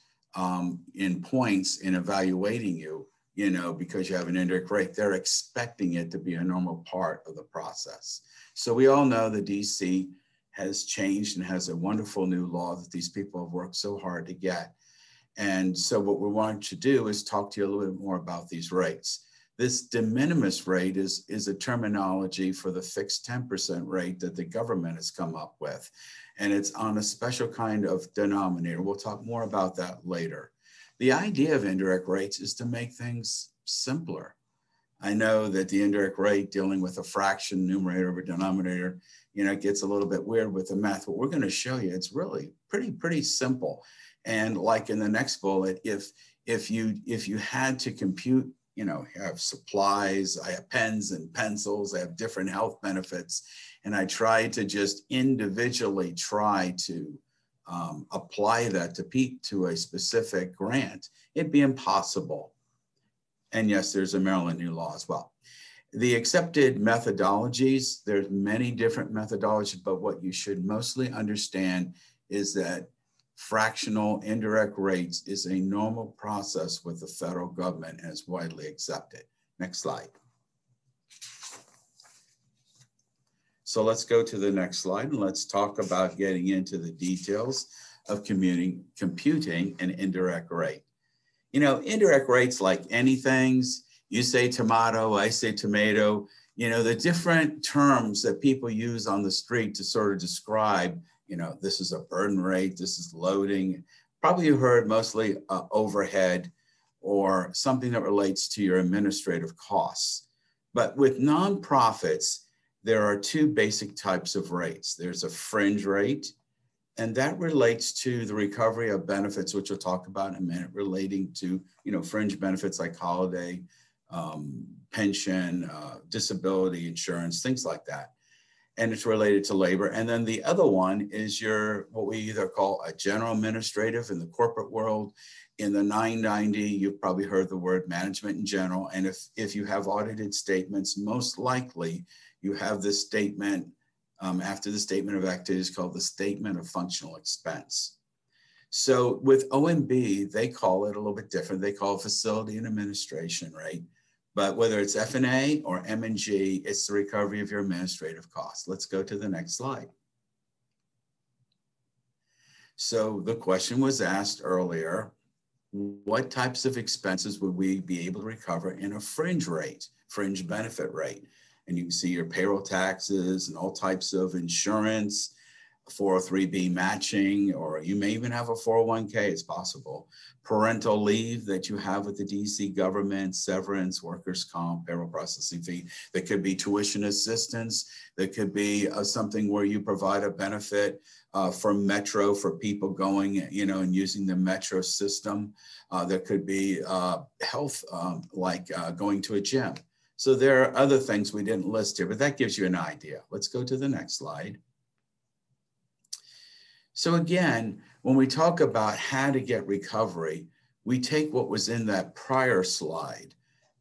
in points in evaluating you, you know, because you have an indirect rate. They're expecting it to be a normal part of the process. So we all know the DC has changed and has a wonderful new law that these people have worked so hard to get. And so what we want to do is talk to you a little bit more about these rates. This de minimis rate is a terminology for the fixed 10% rate that the government has come up with. And it's on a special kind of denominator. We'll talk more about that later. The idea of indirect rates is to make things simpler. I know that the indirect rate dealing with a fraction, numerator over denominator, you know, it gets a little bit weird with the math. What we're going to show you, it's really pretty simple. And like in the next bullet, if you had to compute, you know, have supplies, I have pens and pencils, I have different health benefits, and I try to just individually try to apply that to a specific grant, it'd be impossible. And yes, there's a Maryland new law as well. The accepted methodologies, there's many different methodologies, but what you should mostly understand is that fractional indirect rates is a normal process with the federal government and is widely accepted. Next slide. So let's go to the next slide and let's talk about getting into the details of computing an indirect rate. You know, indirect rates, like anything, you say tomato, I say tomato, you know, the different terms that people use on the street to sort of describe, you know, this is a burden rate, this is loading. Probably you heard mostly overhead or something that relates to your administrative costs. But with nonprofits, there are two basic types of rates. There's a fringe rate, and that relates to the recovery of benefits, which we'll talk about in a minute, relating to, you know, fringe benefits like holiday, pension, disability insurance, things like that. And it's related to labor. And then the other one is your, what we either call a general administrative in the corporate world. In the 990, you've probably heard the word management in general. And if you have audited statements, most likely you have this statement after the statement of activities called the statement of functional expense. So with OMB, they call it a little bit different. They call it facility and administration rate. But whether it's F&A or M&G, it's the recovery of your administrative costs. Let's go to the next slide. So the question was asked earlier, what types of expenses would we be able to recover in a fringe rate, fringe benefit rate? And you can see your payroll taxes and all types of insurance, 403B matching, or you may even have a 401k, it's possible. Parental leave that you have with the DC government, severance, workers' comp, payroll processing fee. There could be tuition assistance. There could be something where you provide a benefit for Metro for people going, you know, and using the Metro system. There could be health, like going to a gym. So there are other things we didn't list here, but that gives you an idea. Let's go to the next slide. So again, when we talk about how to get recovery, we take what was in that prior slide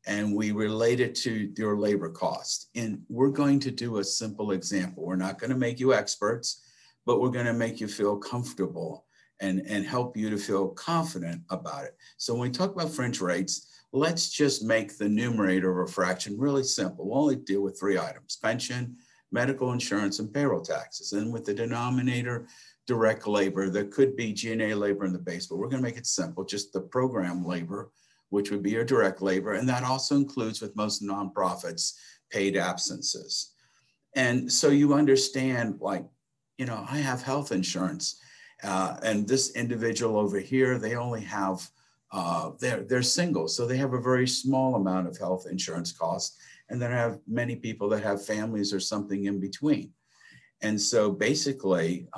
and we relate it to your labor cost. And we're going to do a simple example. We're not going to make you experts, but we're going to make you feel comfortable and help you to feel confident about it. So when we talk about fringe rates, let's just make the numerator of a fraction really simple. We'll only deal with three items: pension, medical insurance, and payroll taxes. And with the denominator, direct labor, there could be G&A labor in the base, but we're going to make it simple, just the program labor, which would be your direct labor. And that also includes, with most nonprofits, paid absences. And so you understand, like, you know, I have health insurance and this individual over here, they only have, they're single. So they have a very small amount of health insurance costs. And then I have many people that have families or something in between. And so basically,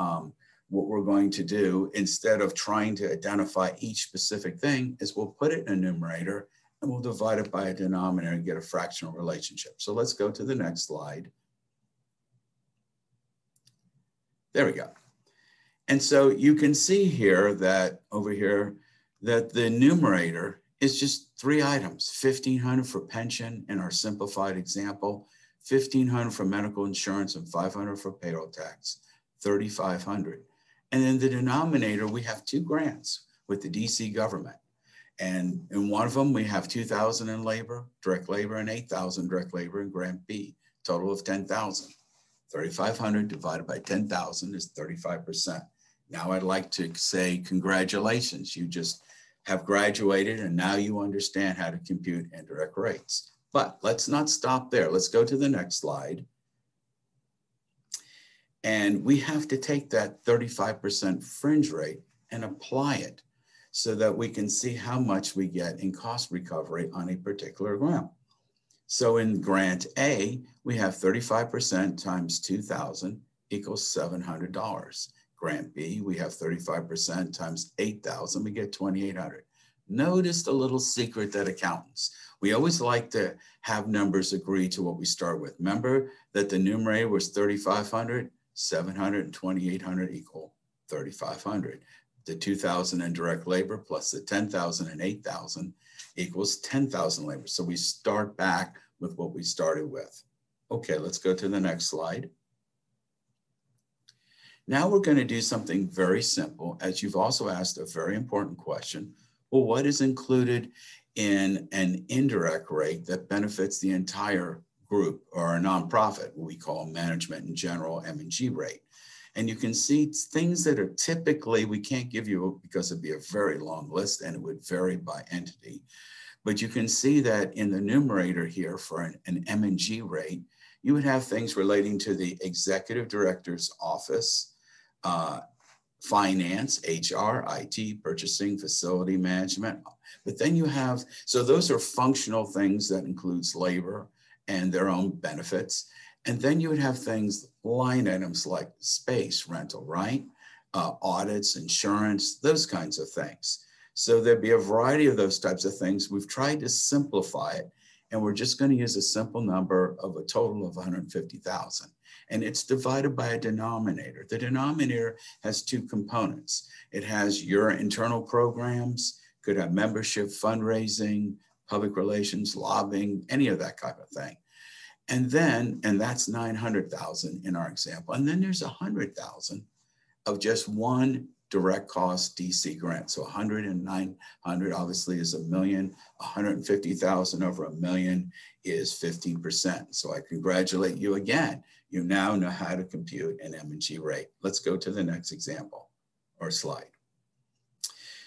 what we're going to do, instead of trying to identify each specific thing, is we'll put it in a numerator and we'll divide it by a denominator and get a fractional relationship. So let's go to the next slide. There we go. And so you can see here that over here, that the numerator is just three items: $1,500 for pension in our simplified example, $1,500 for medical insurance, and $500 for payroll tax, $3,500. And in the denominator, we have two grants with the DC government. And in one of them, we have $2,000 in labor, direct labor, and $8,000 direct labor in grant B, total of $10,000. 3,500 divided by 10,000 is 35%. Now I'd like to say congratulations. You just have graduated and now you understand how to compute indirect rates. But let's not stop there. Let's go to the next slide. And we have to take that 35% fringe rate and apply it so that we can see how much we get in cost recovery on a particular grant. So in grant A, we have 35% times 2,000 equals $700. Grant B, we have 35% times 8,000, we get 2,800. Notice the little secret that accountants, we always like to have numbers agree to what we start with. Remember that the numerator was 3,500, 700 and 2,800 equal 3,500. The 2,000 in direct labor plus the 10,000 and 8,000 equals 10,000 labor. So we start back with what we started with. Okay, let's go to the next slide. Now we're going to do something very simple, as you've also asked a very important question. Well, what is included in an indirect rate that benefits the entire group or a nonprofit, what we call management in general, M&G rate? And you can see things that are typically, we can't give you because it'd be a very long list and it would vary by entity. But you can see that in the numerator here for an M&G rate, you would have things relating to the executive director's office, finance, HR, IT, purchasing, facility management. But then you have, so those are functional things that includes labor and their own benefits. And then you would have things, line items like space rental, right? Audits, insurance, those kinds of things. So there'd be a variety of those types of things. We've tried to simplify it, and we're just going to use a simple number of a total of 150,000. And it's divided by a denominator. The denominator has two components. It has your internal programs, could have membership, fundraising, public relations, lobbying, any of that kind of thing. And then, and that's 900,000 in our example. And then there's 100,000 of just one direct cost DC grant. So 100 and 900 obviously is $1 million. 150,000 over $1 million is 15%. So I congratulate you again. You now know how to compute an M&G rate. Let's go to the next example or slide.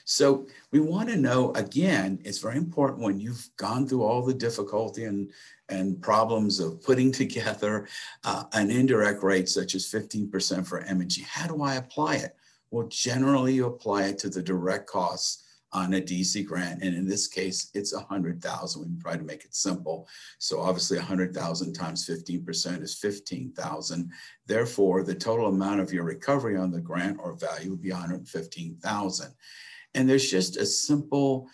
So we want to know, again, it's very important when you've gone through all the difficulty and problems of putting together an indirect rate such as 15% for M&G. How do I apply it? Well, generally you apply it to the direct costs on a DC grant. And in this case, it's 100,000. We can try to make it simple. So obviously 100,000 times 15% is 15,000. Therefore, the total amount of your recovery on the grant or value would be 115,000. And there's just a simple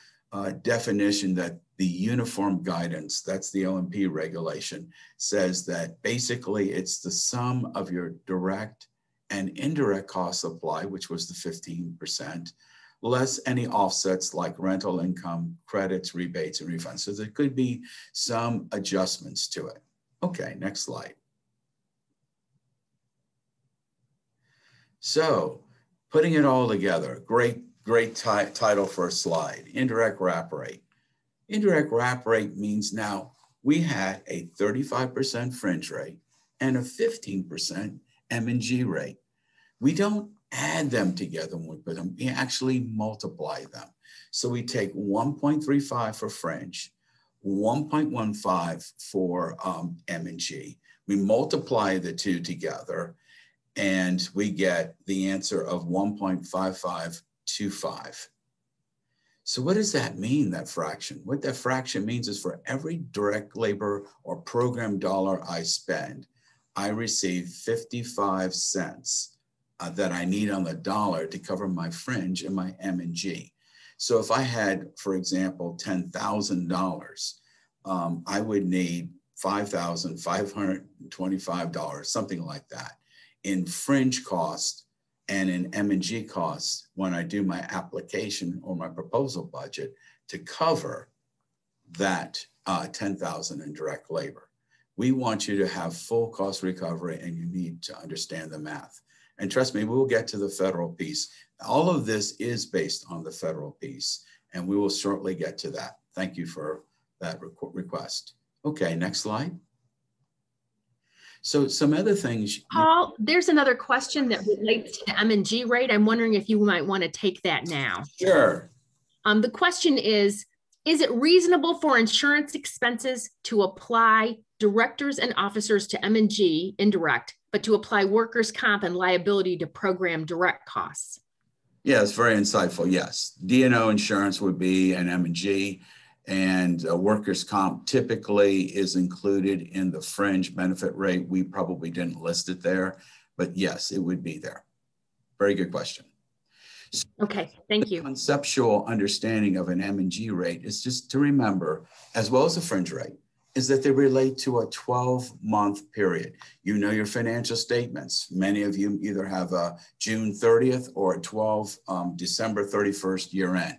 definition that the uniform guidance, that's the OMP regulation, says that basically it's the sum of your direct and indirect costs applied, which was the 15%, less any offsets like rental income, credits, rebates, and refunds. So there could be some adjustments to it. Okay, next slide. So putting it all together, great title for a slide, indirect wrap rate. Indirect wrap rate means now we had a 35% fringe rate and a 15% M&G rate. We don't add them together when we put them, we actually multiply them. So we take 1.35 for fringe, 1.15 for M&G. We multiply the two together and we get the answer of 1.5525. So what does that mean, that fraction? What that fraction means is for every direct labor or program dollar I spend, I receive 55 cents that I need on the dollar to cover my fringe and my M&G. So if I had, for example, $10,000, I would need $5,525, something like that, in fringe cost and in M&G costs when I do my application or my proposal budget to cover that 10,000 in direct labor. We want you to have full cost recovery and you need to understand the math. And trust me, we will get to the federal piece. All of this is based on the federal piece, and we will shortly get to that. Thank you for that request. Okay, next slide. So some other things. Paul, there's another question that relates to the M&G rate. I'm wondering if you might want to take that now. Sure. The question is it reasonable for insurance expenses to apply directors and officers to M&G indirect, but to apply workers' comp and liability to program direct costs? Yeah, it's very insightful. Yes. D&O insurance would be an M&G, and workers' comp typically is included in the fringe benefit rate. We probably didn't list it there, but yes, it would be there. Very good question. Okay, thank you. The conceptual understanding of an M&G rate is just to remember, as well as a fringe rate, is that they relate to a 12-month period. You know your financial statements. Many of you either have a June 30th or a December 31st year end.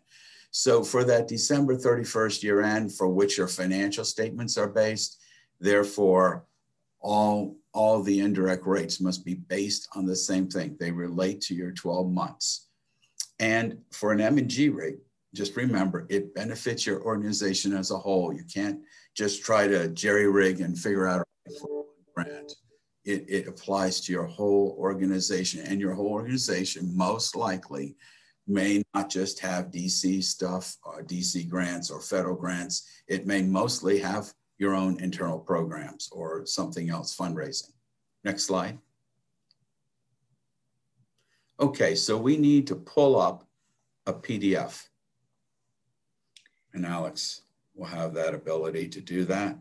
So for that December 31st year end for which your financial statements are based, therefore, all the indirect rates must be based on the same thing. They relate to your 12 months. And for an M&G rate, just remember, it benefits your organization as a whole. You can't just try to jerry-rig and figure out a grant. It applies to your whole organization, and your whole organization most likely may not just have DC stuff, DC grants or federal grants. It may mostly have your own internal programs or something else, fundraising. Next slide. Okay, so we need to pull up a PDF. And Alex will have that ability to do that.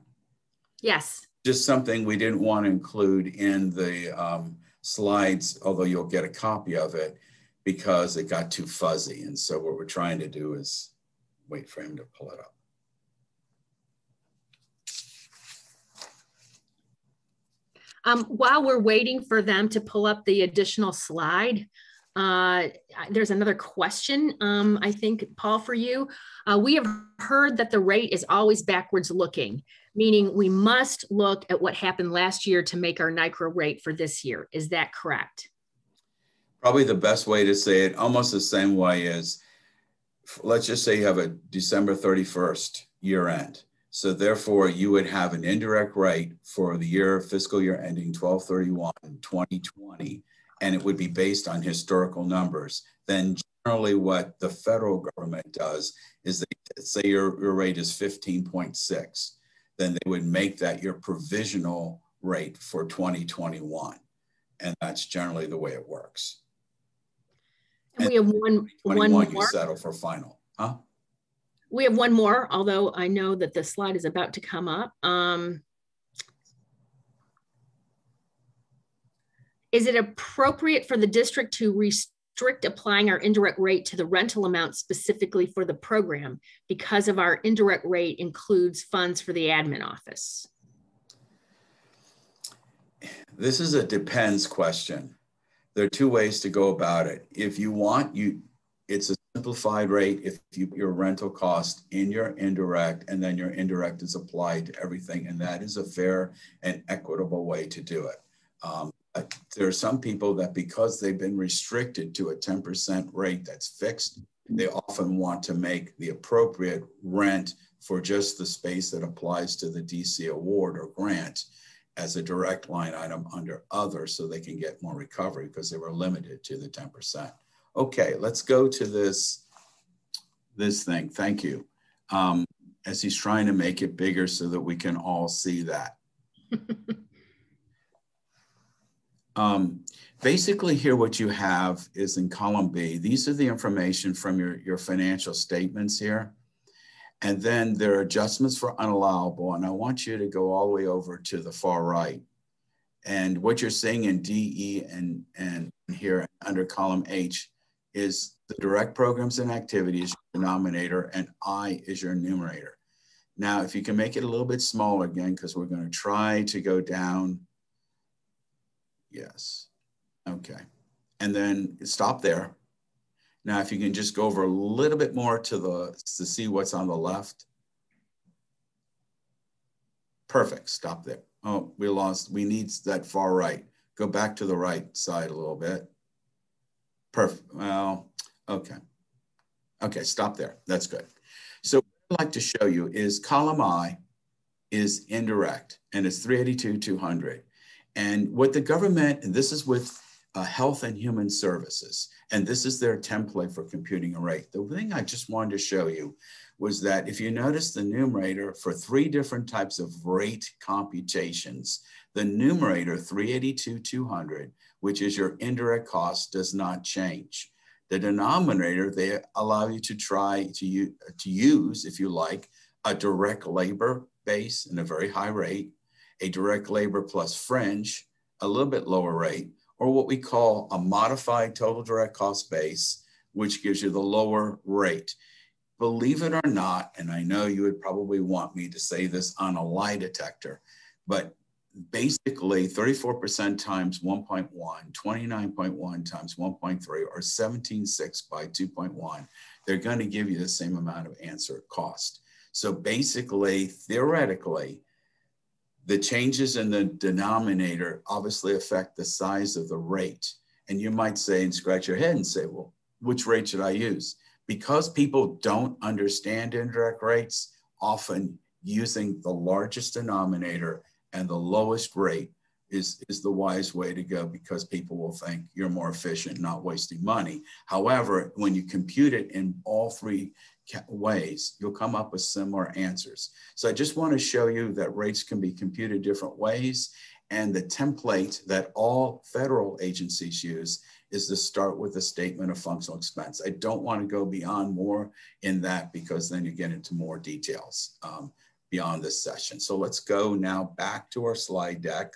Yes. Just something we didn't want to include in the slides, although you'll get a copy of it, because it got too fuzzy. And so what we're trying to do is wait for him to pull it up. While we're waiting for them to pull up the additional slide, there's another question, I think, Paul, for you. We have heard that the rate is always backwards looking, meaning we must look at what happened last year to make our NICRA rate for this year. Is that correct? Probably the best way to say it, almost the same way, is let's just say you have a December 31st year end. So therefore, you would have an indirect rate for the fiscal year ending 12/31/2020, and it would be based on historical numbers. Then generally what the federal government does is they say your rate is 15.6. Then they would make that your provisional rate for 2021. And that's generally the way it works. And we have one more. You settle for final, huh? We have one more, although I know that the slide is about to come up. Is it appropriate for the district to restrict applying our indirect rate to the rental amount specifically for the program because of our indirect rate includes funds for the admin office? This is a depends question. There are two ways to go about it. If you want, it's a simplified rate if your rental cost in your indirect, and then your indirect is applied to everything. And that is a fair and equitable way to do it. There are some people that because they've been restricted to a 10% rate that's fixed, they often want to make the appropriate rent for just the space that applies to the DC award or grant as a direct line item under other, so they can get more recovery because they were limited to the 10%. Okay, let's go to this thing. Thank you. As he's trying to make it bigger so that we can all see that. Basically here what you have is in column B, these are the information from your financial statements here. And then there are adjustments for unallowable. And I want you to go all the way over to the far right. And what you're seeing in D, E, and here under column H is the direct programs and activities, your denominator, and I is your numerator. Now, if you can make it a little bit smaller again, because we're going to try to go down. Yes. Okay. And then stop there. Now, if you can just go over a little bit more to see what's on the left. Perfect. Stop there. Oh, we need that far right. Go back to the right side a little bit. Perfect. Well, okay. Okay, stop there. That's good. So what I'd like to show you is column I is indirect, and it's 382,200. And what the government, and this is with Health and Human Services, and this is their template for computing a rate. The thing I just wanted to show you was that if you notice the numerator for 3 different types of rate computations, the numerator 382,200, which is your indirect cost, does not change. The denominator, they allow you to try to use, if you like, a direct labor base and a very high rate, a direct labor plus fringe, a little bit lower rate, or what we call a modified total direct cost base, which gives you the lower rate. Believe it or not, and I know you would probably want me to say this on a lie detector, but basically 34% times 1.1, 29.1 times 1.3, or 17.6 by 2.1, they're going to give you the same amount of answer cost. So basically, theoretically, the changes in the denominator obviously affect the size of the rate. And you might say and scratch your head and say, well, which rate should I use? Because people don't understand indirect rates, often using the largest denominator and the lowest rate is the wise way to go, because people will think you're more efficient, not wasting money. However, when you compute it in all 3 ways, you'll come up with similar answers. So I just want to show you that rates can be computed different ways. And the template that all federal agencies use is to start with a statement of functional expense. I don't want to go beyond more in that, because then you get into more details beyond this session. So let's go now back to our slide deck.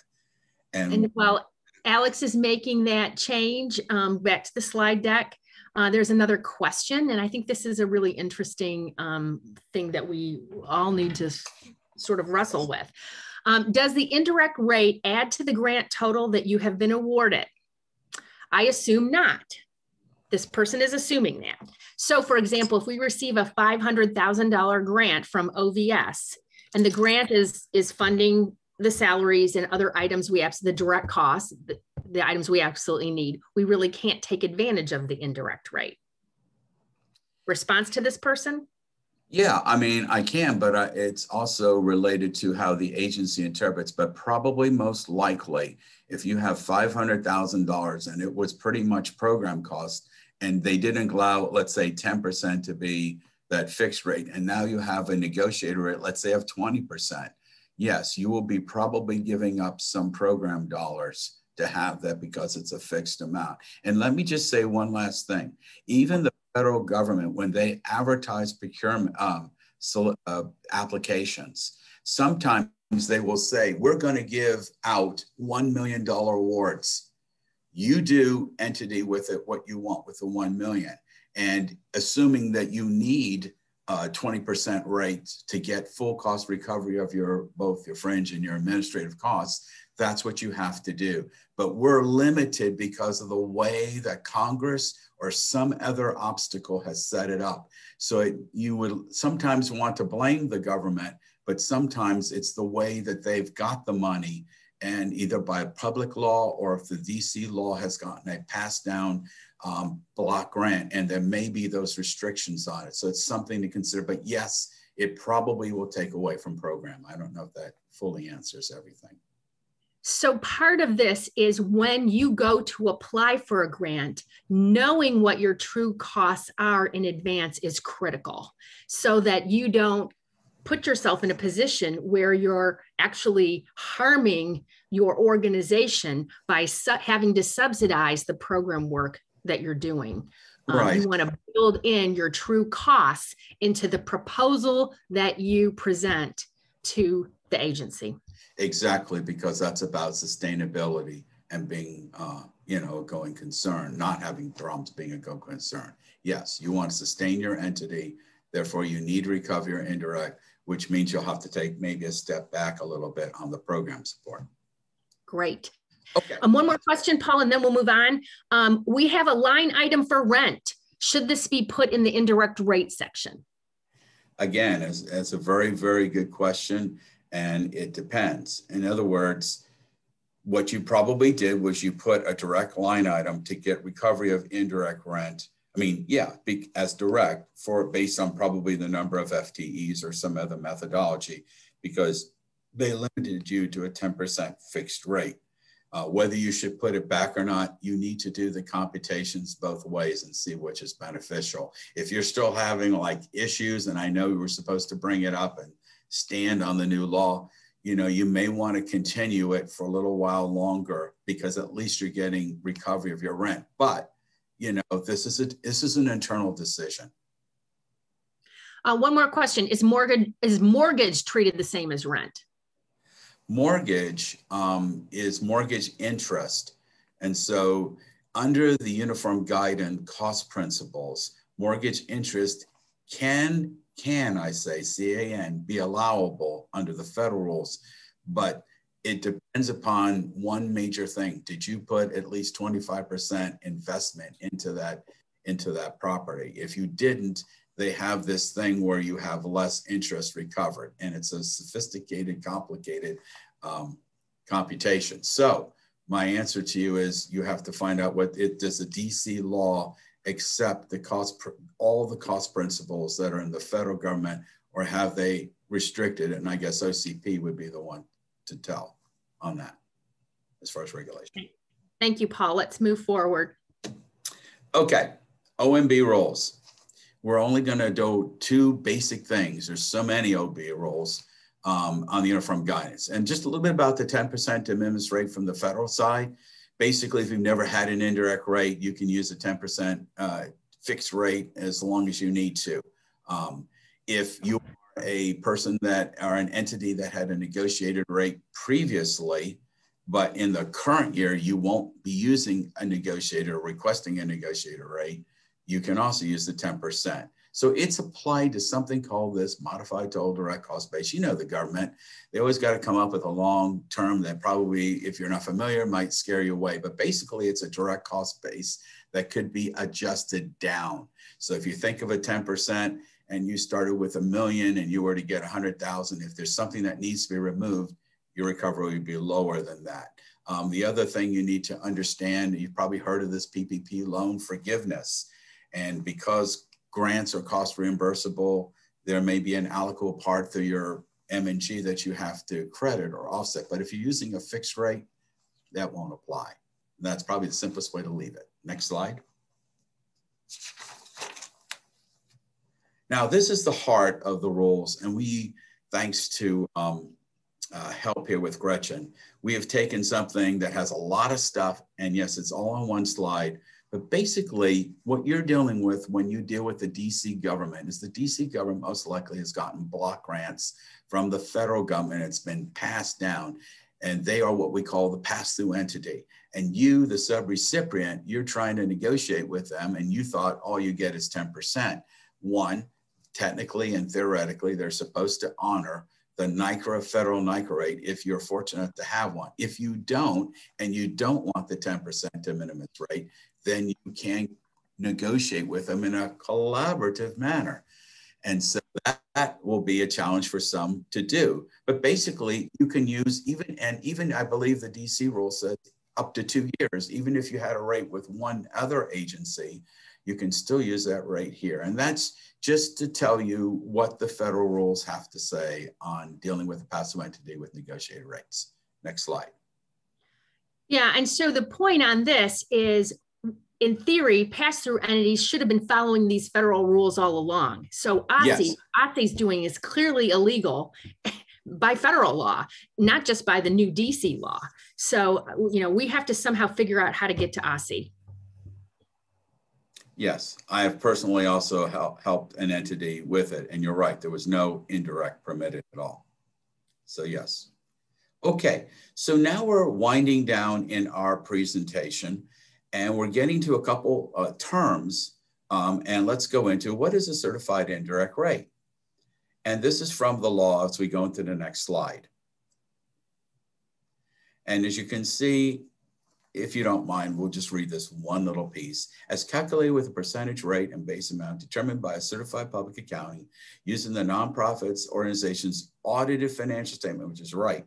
And while Alex is making that change back to the slide deck, there's another question, and I think this is a really interesting thing that we all need to sort of wrestle with. Does the indirect rate add to the grant total that you have been awarded? I assume not. This person is assuming that. So for example, if we receive a $500,000 grant from OVS, and the grant is funding the salaries and other items we have, the direct costs, the items we absolutely need, we really can't take advantage of the indirect rate. Response to this person? Yeah, I mean, I can, but it's also related to how the agency interprets, but probably most likely, if you have $500,000 and it was pretty much program cost, and they didn't allow, let's say 10% to be that fixed rate, and now you have a negotiator rate, let's say of 20%. Yes, you will be probably giving up some program dollars to have that, because it's a fixed amount. And let me just say one last thing. Even the federal government, when they advertise procurement applications, sometimes they will say, we're going to give out $1 million awards. You do, entity, with it what you want with the 1 million. And assuming that you need 20% rate to get full cost recovery of both your fringe and your administrative costs, that's what you have to do. But we're limited because of the way that Congress or some other obstacle has set it up. So you would sometimes want to blame the government, but sometimes it's the way that they've got the money, and either by public law or if the DC law has gotten a passed down block grant, and there may be those restrictions on it. So it's something to consider, but yes, it probably will take away from program. I don't know if that fully answers everything. So part of this is when you go to apply for a grant, knowing what your true costs are in advance is critical, so that you don't put yourself in a position where you're actually harming your organization by having to subsidize the program work that you're doing. Right. You want to build in your true costs into the proposal that you present to the agency. Exactly, because that's about sustainability and being, a going concern, not having problems being a going concern. Yes, you want to sustain your entity, therefore you need to recover your indirect, which means you'll have to take maybe a step back a little bit on the program support. Great. Okay. One more question, Paul, and then we'll move on. We have a line item for rent. Should this be put in the indirect rate section? Again, it's a very, very good question, and it depends. In other words, what you probably did was you put a direct line item to get recovery of indirect rent. I mean, yeah, as direct based on probably the number of FTEs or some other methodology, because they limited you to a 10% fixed rate. Whether you should put it back or not, you need to do the computations both ways and see which is beneficial. If you're still having like issues, and I know we were supposed to bring it up and stand on the new law, you know, you may want to continue it for a little while longer because at least you're getting recovery of your rent. But, you know, this is an internal decision. One more question. Is mortgage treated the same as rent? Mortgage is mortgage interest. And so under the Uniform Guide and Cost Principles, mortgage interest can I say, C-A-N, be allowable under the federal rules, but it depends upon one major thing. Did you put at least 25% investment into that property? If you didn't, they have this thing where you have less interest recovered, and it's a sophisticated, complicated computation. So my answer to you is you have to find out does the DC law accept all the cost principles that are in the federal government, or have they restricted it? And I guess OCP would be the one to tell on that as far as regulation. Thank you, Paul. Let's move forward. Okay, OMB rules. We're only going to do two basic things. There's so many OB rules on the uniform guidance. And just a little bit about the 10% de minimis rate from the federal side. Basically, if you've never had an indirect rate, you can use a 10% fixed rate as long as you need to. If you are a person or an entity that had a negotiated rate previously, but in the current year, you won't be using a negotiated or requesting a negotiated rate, you can also use the 10%. So it's applied to something called this modified total direct cost base. You know, the government, they always got to come up with a long term that probably, if you're not familiar, might scare you away. But basically, it's a direct cost base that could be adjusted down. So if you think of a 10% and you started with $1 million and you were to get 100,000, if there's something that needs to be removed, your recovery would be lower than that. The other thing you need to understand, you've probably heard of this PPP loan forgiveness. And because grants are cost reimbursable, there may be an allocable part through your M&G that you have to credit or offset. But if you're using a fixed rate, that won't apply. And that's probably the simplest way to leave it. Next slide. Now, this is the heart of the rules. And we, thanks to help here with Gretchen, we have taken something that has a lot of stuff. And yes, it's all on one slide. But basically, what you're dealing with when you deal with the DC government is the DC government most likely has gotten block grants from the federal government. It's been passed down, and they are what we call the pass-through entity. And you, the subrecipient, you're trying to negotiate with them, and you thought all you get is 10%. One, technically and theoretically, they're supposed to honor the NICRA, federal NICRA rate if you're fortunate to have one. If you don't, and you don't want the 10% de minimis rate, then you can negotiate with them in a collaborative manner. And so that will be a challenge for some to do. But basically, you can use even I believe the DC rule says up to 2 years, even if you had a rate with one other agency, you can still use that rate here. And that's just to tell you what the federal rules have to say on dealing with a pass-through entity with negotiated rates. Next slide. Yeah, and so the point on this is, in theory, pass-through entities should have been following these federal rules all along. So OSCE's doing is clearly illegal by federal law, not just by the new DC law. So, you know, we have to somehow figure out how to get to OSCE. Yes, I have personally also helped an entity with it. And you're right, there was no indirect permitted at all. So yes. Okay, so now we're winding down in our presentation. And we're getting to a couple terms, and let's go into what is a certified indirect rate. And this is from the law as we go into the next slide. And as you can see, if you don't mind, we'll just read this one little piece. As calculated with a percentage rate and base amount determined by a certified public accounting using the nonprofits organization's audited financial statement, which is right,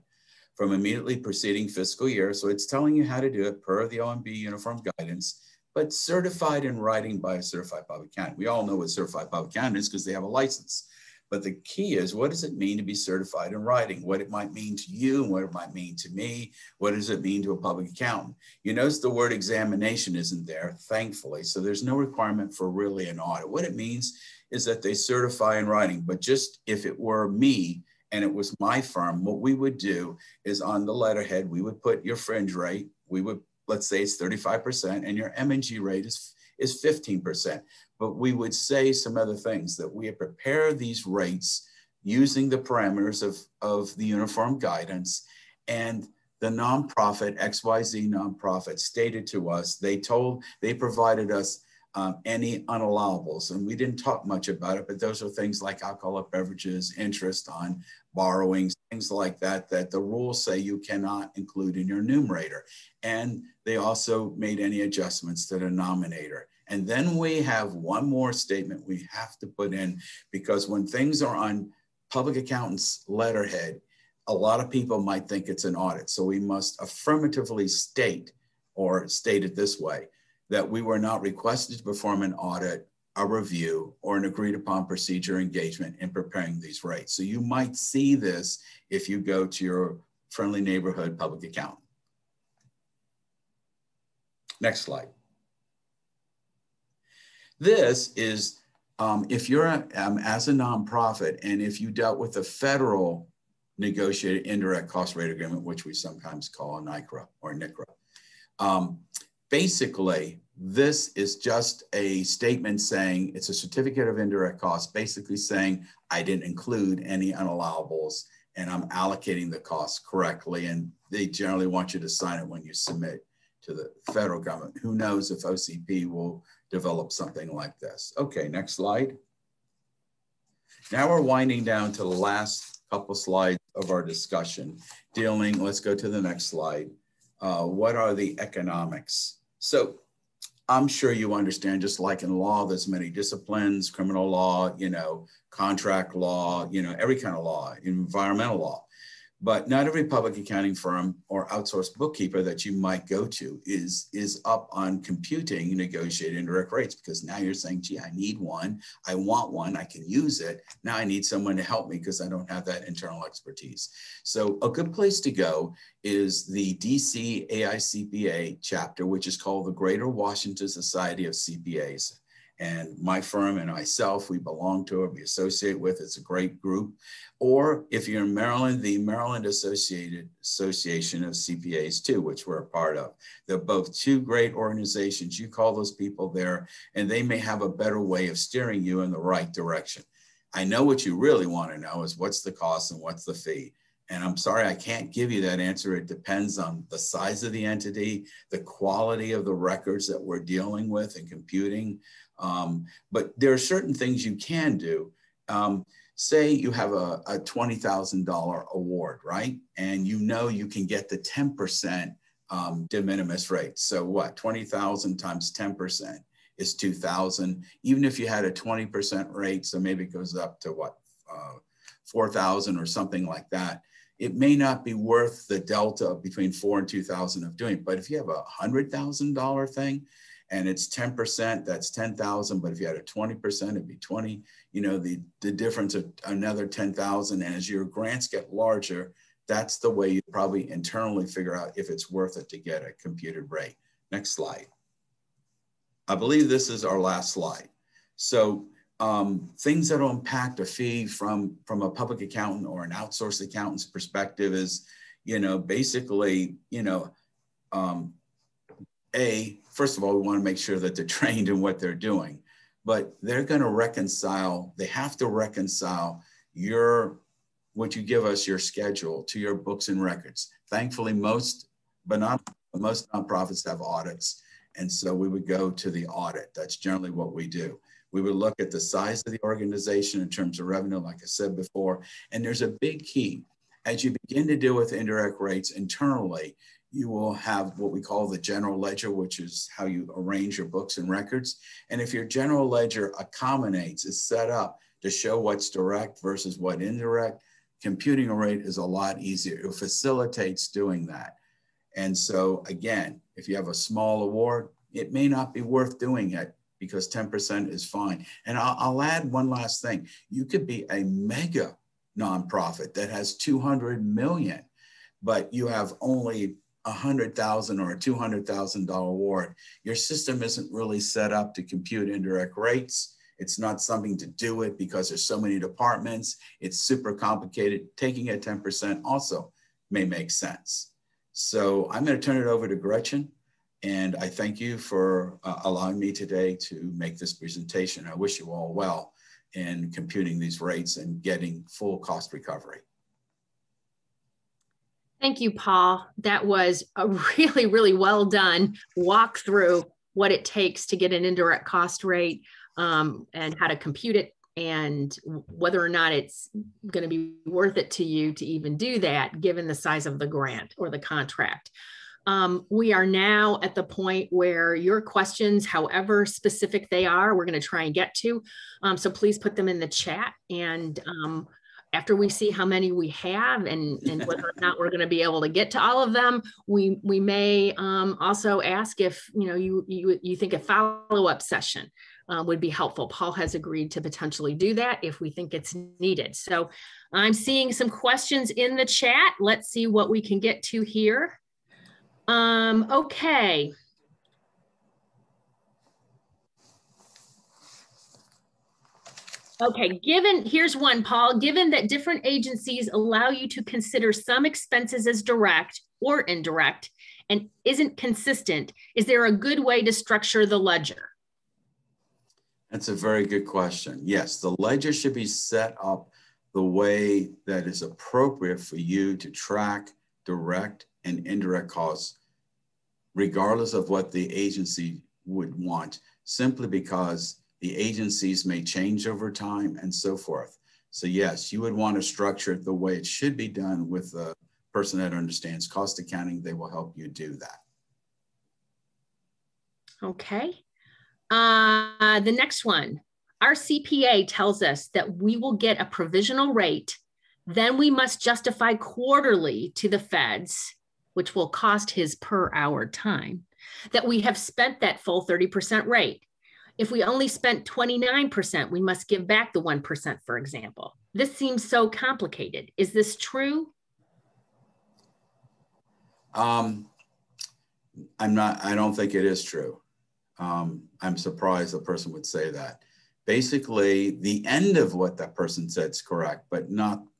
from immediately preceding fiscal year. So it's telling you how to do it per the OMB uniform guidance, but certified in writing by a certified public accountant. We all know what certified public accountant is because they have a license. But the key is, what does it mean to be certified in writing? What it might mean to you and what it might mean to me. What does it mean to a public accountant? You notice the word examination isn't there, thankfully. So there's no requirement for really an audit. What it means is that they certify in writing. But just if it were me and it was my firm, what we would do is on the letterhead, we would put your fringe rate. We would, let's say it's 35% and your M&G rate is 15%. But we would say some other things, that we prepare these rates using the parameters of the uniform guidance. And the nonprofit, XYZ nonprofit, stated to us, they provided us any unallawables. And we didn't talk much about it, but those are things like alcoholic beverages, interest on borrowings, things like that, that the rules say you cannot include in your numerator. And they also made any adjustments to the denominator. And then we have one more statement we have to put in, because when things are on public accountants' letterhead, a lot of people might think it's an audit. So we must affirmatively state, or state it this way, that we were not requested to perform an audit, a review, or an agreed upon procedure engagement in preparing these rates. So you might see this if you go to your friendly neighborhood public accountant. Next slide. This is, if you're as a nonprofit, and if you dealt with the federal negotiated indirect cost rate agreement, which we sometimes call a NICRA or NICRA. Basically, this is just a statement saying, it's a certificate of indirect costs, basically saying I didn't include any unallowables and I'm allocating the costs correctly. And they generally want you to sign it when you submit to the federal government. Who knows if OCP will develop something like this. Okay, next slide. Now we're winding down to the last couple slides of our discussion, let's go to the next slide. What are the economics? So I'm sure you understand, just like in law, there's many disciplines, criminal law, contract law, every kind of law, environmental law. But not every public accounting firm or outsourced bookkeeper that you might go to is up on computing negotiated indirect rates, because now you're saying, gee, I need one, I want one, I can use it. Now I need someone to help me because I don't have that internal expertise. So a good place to go is the DC AICPA chapter, which is called the Greater Washington Society of CPAs. And my firm and myself, we belong to it, we associate with, it's a great group. Or if you're in Maryland, the Maryland Association of CPAs too, which we're a part of. They're both two great organizations. You call those people there and they may have a better way of steering you in the right direction. I know what you really want to know is what's the cost and what's the fee. And I'm sorry, I can't give you that answer. It depends on the size of the entity, the quality of the records that we're dealing with and computing. But there are certain things you can do. Say you have a $20,000 award, right? And you can get the 10% de minimis rate. So what, 20,000 times 10% is 2,000. Even if you had a 20% rate, so maybe it goes up to what, 4,000 or something like that. It may not be worth the delta between 4,000 and 2,000 of doing it. But if you have a $100,000 thing, and it's 10%, that's 10,000. But if you had a 20%, it'd be 20. The difference of another 10,000. And as your grants get larger, that's the way you probably internally figure out if it's worth it to get a computed rate. Next slide. I believe this is our last slide. So things that will impact a fee from a public accountant or an outsourced accountant's perspective is, basically, first of all, we want to make sure that they're trained in what they're doing, but they're going to they have to reconcile what you give us, your schedule, to your books and records. Thankfully, most nonprofits have audits. And so we would go to the audit. That's generally what we do. We would look at the size of the organization in terms of revenue, like I said before. And there's a big key. As you begin to deal with indirect rates internally, you will have what we call the general ledger, which is how you arrange your books and records. And if your general ledger accommodates, is set up to show what's direct versus what indirect, computing a rate is a lot easier. It facilitates doing that. And so again, if you have a small award, it may not be worth doing it because 10% is fine. And I'll add one last thing. You could be a mega nonprofit that has 200 million, but you have only $100,000 or a $200,000 award. Your system isn't really set up to compute indirect rates. It's not something to do it because there's so many departments. It's super complicated. Taking a 10% also may make sense. So I'm going to turn it over to Gretchen. And I thank you for allowing me today to make this presentation. I wish you all well in computing these rates and getting full cost recovery. Thank you, Paul. That was a really, really well done walk through what it takes to get an indirect cost rate and how to compute it and whether or not it's going to be worth it to you to even do that, given the size of the grant or the contract. We are now at the point where your questions, however specific they are, we're going to try and get to. So please put them in the chat. And after we see how many we have and whether or not we're going to be able to get to all of them, we may also ask if you think a follow-up session would be helpful. Paul has agreed to potentially do that if we think it's needed. So I'm seeing some questions in the chat. Let's see what we can get to here. Okay. Okay, here's one, Paul. Given that different agencies allow you to consider some expenses as direct or indirect and isn't consistent, is there a good way to structure the ledger? That's a very good question. Yes, the ledger should be set up the way that is appropriate for you to track direct and indirect costs, regardless of what the agency would want, simply because the agencies may change over time and so forth. So yes, you would want to structure it the way it should be done with a person that understands cost accounting. They will help you do that. Okay. The next one, our CPA tells us that we will get a provisional rate, then we must justify quarterly to the feds, which will cost his per hour time, that we have spent that full 30% rate. If we only spent 29%, we must give back the 1%, for example. This seems so complicated. Is this true? I don't think it is true. I'm surprised a person would say that. Basically, the end of what that person said is correct, but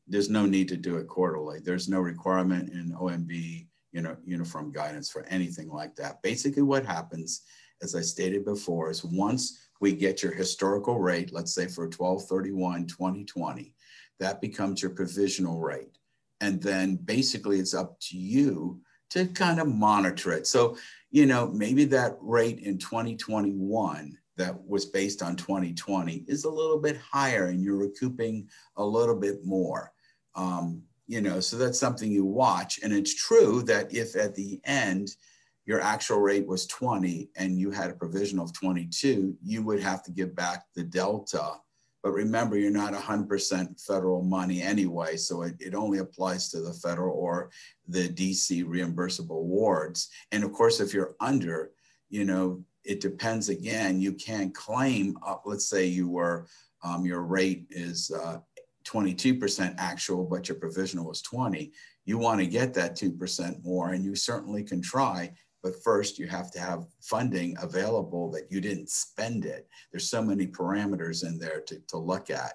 there's no need to do it quarterly. There's no requirement in OMB, uniform guidance for anything like that. Basically what happens, as I stated before, is once we get your historical rate, let's say for 12/31/2020, that becomes your provisional rate. And then basically it's up to you to kind of monitor it. So, maybe that rate in 2021 that was based on 2020 is a little bit higher and you're recouping a little bit more. So that's something you watch. And it's true that if at the end, your actual rate was 20 and you had a provisional of 22, you would have to give back the delta. But remember, you're not 100% federal money anyway, so it only applies to the federal or the DC reimbursable awards. And of course, if you're under, it depends again. You can't claim up, let's say your rate is 22% actual, but your provisional was 20. You want to get that 2% more, and you certainly can try. But first, you have to have funding available that you didn't spend it. There's so many parameters in there to look at.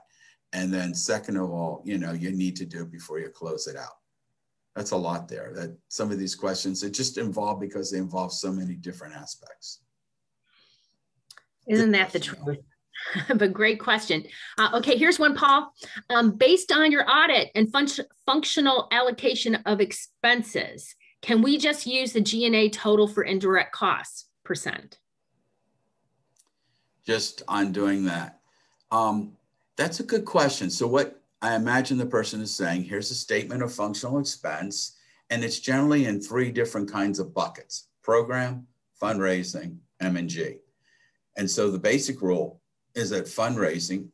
And then second of all, you need to do it before you close it out. That's a lot there. That some of these questions, it just involve because they involve so many different aspects. Isn't that the truth? But great question. Okay, here's one, Paul. Based on your audit and functional allocation of expenses, can we just use the G&A total for indirect costs %? Just on doing that. That's a good question. So what I imagine the person is saying, here's a statement of functional expense, and it's generally in 3 different kinds of buckets: program, fundraising, M&G. And so the basic rule is that fundraising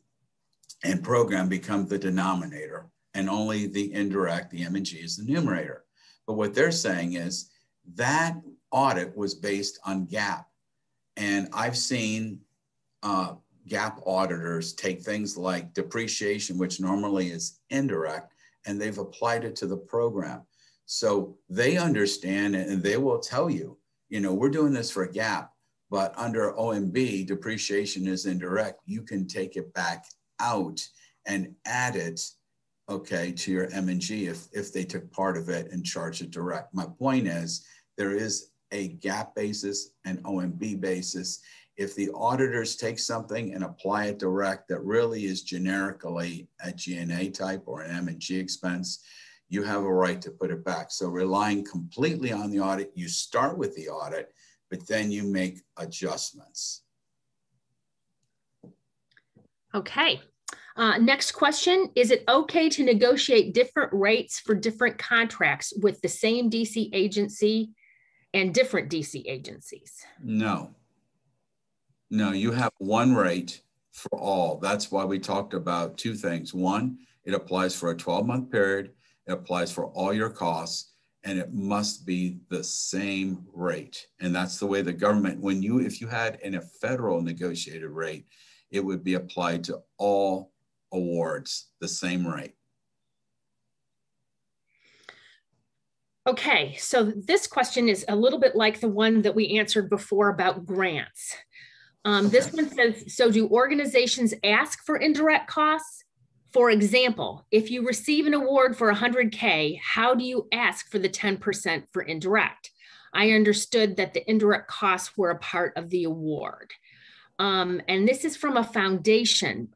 and program become the denominator, and only the indirect, the M&G, is the numerator. But what they're saying is that audit was based on GAAP. And I've seen GAAP auditors take things like depreciation, which normally is indirect, and they've applied it to the program. So they understand it, and they will tell you, you know, we're doing this for GAAP, but under OMB, depreciation is indirect. You can take it back out and add it, okay, to your M&G if they took part of it and charged it direct. My point is, there is a GAAP basis and OMB basis. If the auditors take something and apply it direct that really is generically a G&A type or an M&G expense, you have a right to put it back. So relying completely on the audit, you start with the audit, but then you make adjustments. Okay. Next question, is it okay to negotiate different rates for different contracts with the same DC agency and different DC agencies? No. No, you have one rate for all. That's why we talked about two things. One, it applies for a 12-month period. It applies for all your costs, and it must be the same rate. And that's the way the government, if you had in a federal negotiated rate, it would be applied to all awards, the same rate. Okay, so this question is a little bit like the one that we answered before about grants. This one says, so do organizations ask for indirect costs? For example, if you receive an award for 100K, how do you ask for the 10% for indirect? I understood that the indirect costs were a part of the award. And this is from a foundation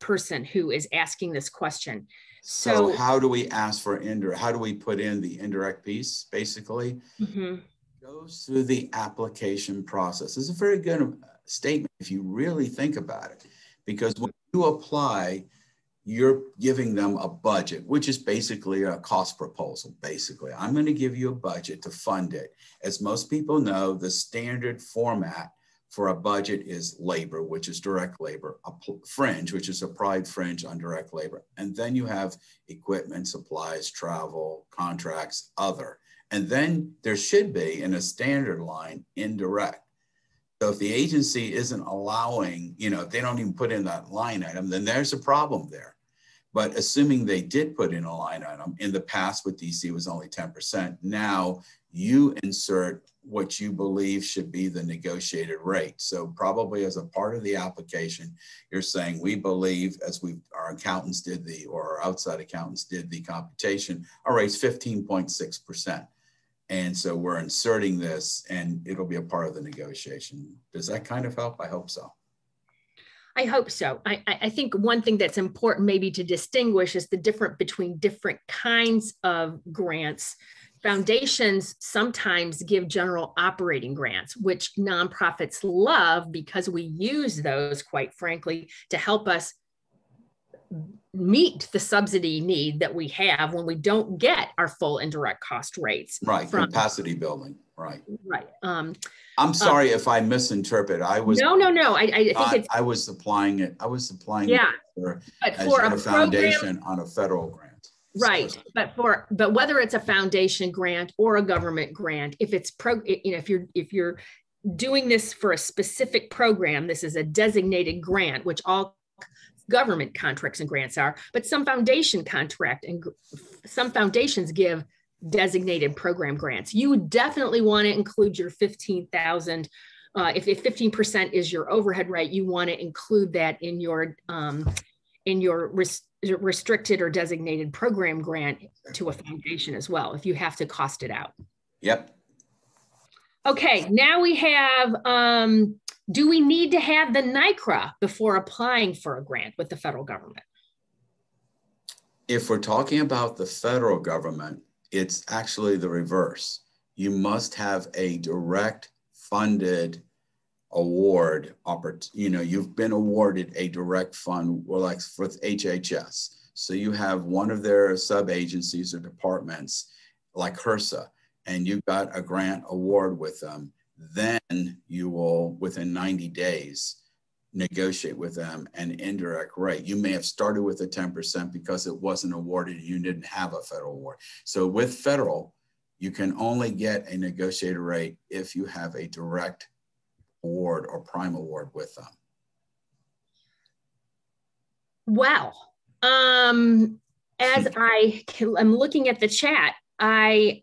person who is asking this question. So how do we ask for indirect? How do we put in the indirect piece, basically? Mm-hmm. Goes through the application process. It's a very good statement if you really think about it, because when you apply, you're giving them a budget, which is basically a cost proposal. Basically, I'm going to give you a budget to fund it. As most people know, the standard format for a budget is labor, which is direct labor, a fringe, which is applied fringe on direct labor. And then you have equipment, supplies, travel, contracts, other. And then there should be in a standard line, indirect. So if the agency isn't allowing, if they don't even put in that line item, then there's a problem there. But assuming they did put in a line item, in the past with DC was only 10%. Now you insert what you believe should be the negotiated rate. So probably as a part of the application, you're saying, we believe, as our accountants did or our outside accountants did the computation, our rate's 15.6%. And so we're inserting this and it'll be a part of the negotiation. Does that kind of help? I hope so. I hope so. I think one thing that's important maybe to distinguish is the difference between different kinds of grants. Foundations sometimes give general operating grants, which nonprofits love because we use those, quite frankly, to help us meet the subsidy need that we have when we don't get our full indirect cost rates. Right, capacity building, right. Right. I'm sorry if I misinterpret. I was no. I think it's. I was supplying it. Yeah, but for a foundation on a federal grant. Right, so, but whether it's a foundation grant or a government grant, if it's if you're doing this for a specific program, this is a designated grant, which all government contracts and grants are. But some foundations give designated program grants. You would definitely want to include your 15,000. If 15% is your overhead rate, you want to include that in your restricted or designated program grant to a foundation as well, if you have to cost it out. Yep. Okay, now we have, do we need to have the NICRA before applying for a grant with the federal government? If we're talking about the federal government, it's actually the reverse. You must have a direct funded award. You've been awarded a direct fund, well, like with HHS. So you have one of their sub-agencies or departments like HRSA, and you got a grant award with them. Then you will, within 90 days, negotiate with them an indirect rate. You may have started with a 10% because it wasn't awarded and you didn't have a federal award. So with federal, you can only get a negotiated rate if you have a direct award or prime award with them. Well, as I'm looking at the chat, I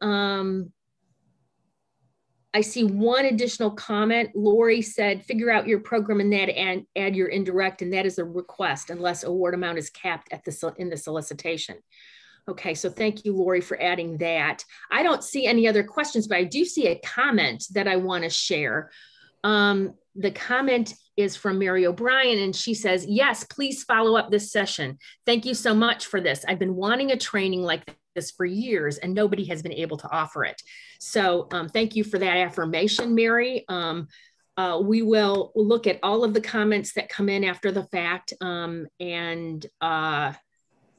see one additional comment. Lori said, figure out your program and that and add your indirect, and that is a request unless award amount is capped at in the solicitation. Okay, so thank you, Lori, for adding that. I don't see any other questions, but I do see a comment that I want to share. The comment is from Mary O'Brien, and she says, yes, please follow up this session. Thank you so much for this. I've been wanting a training like this for years, and nobody has been able to offer it. So thank you for that affirmation, Mary. We will look at all of the comments that come in after the fact,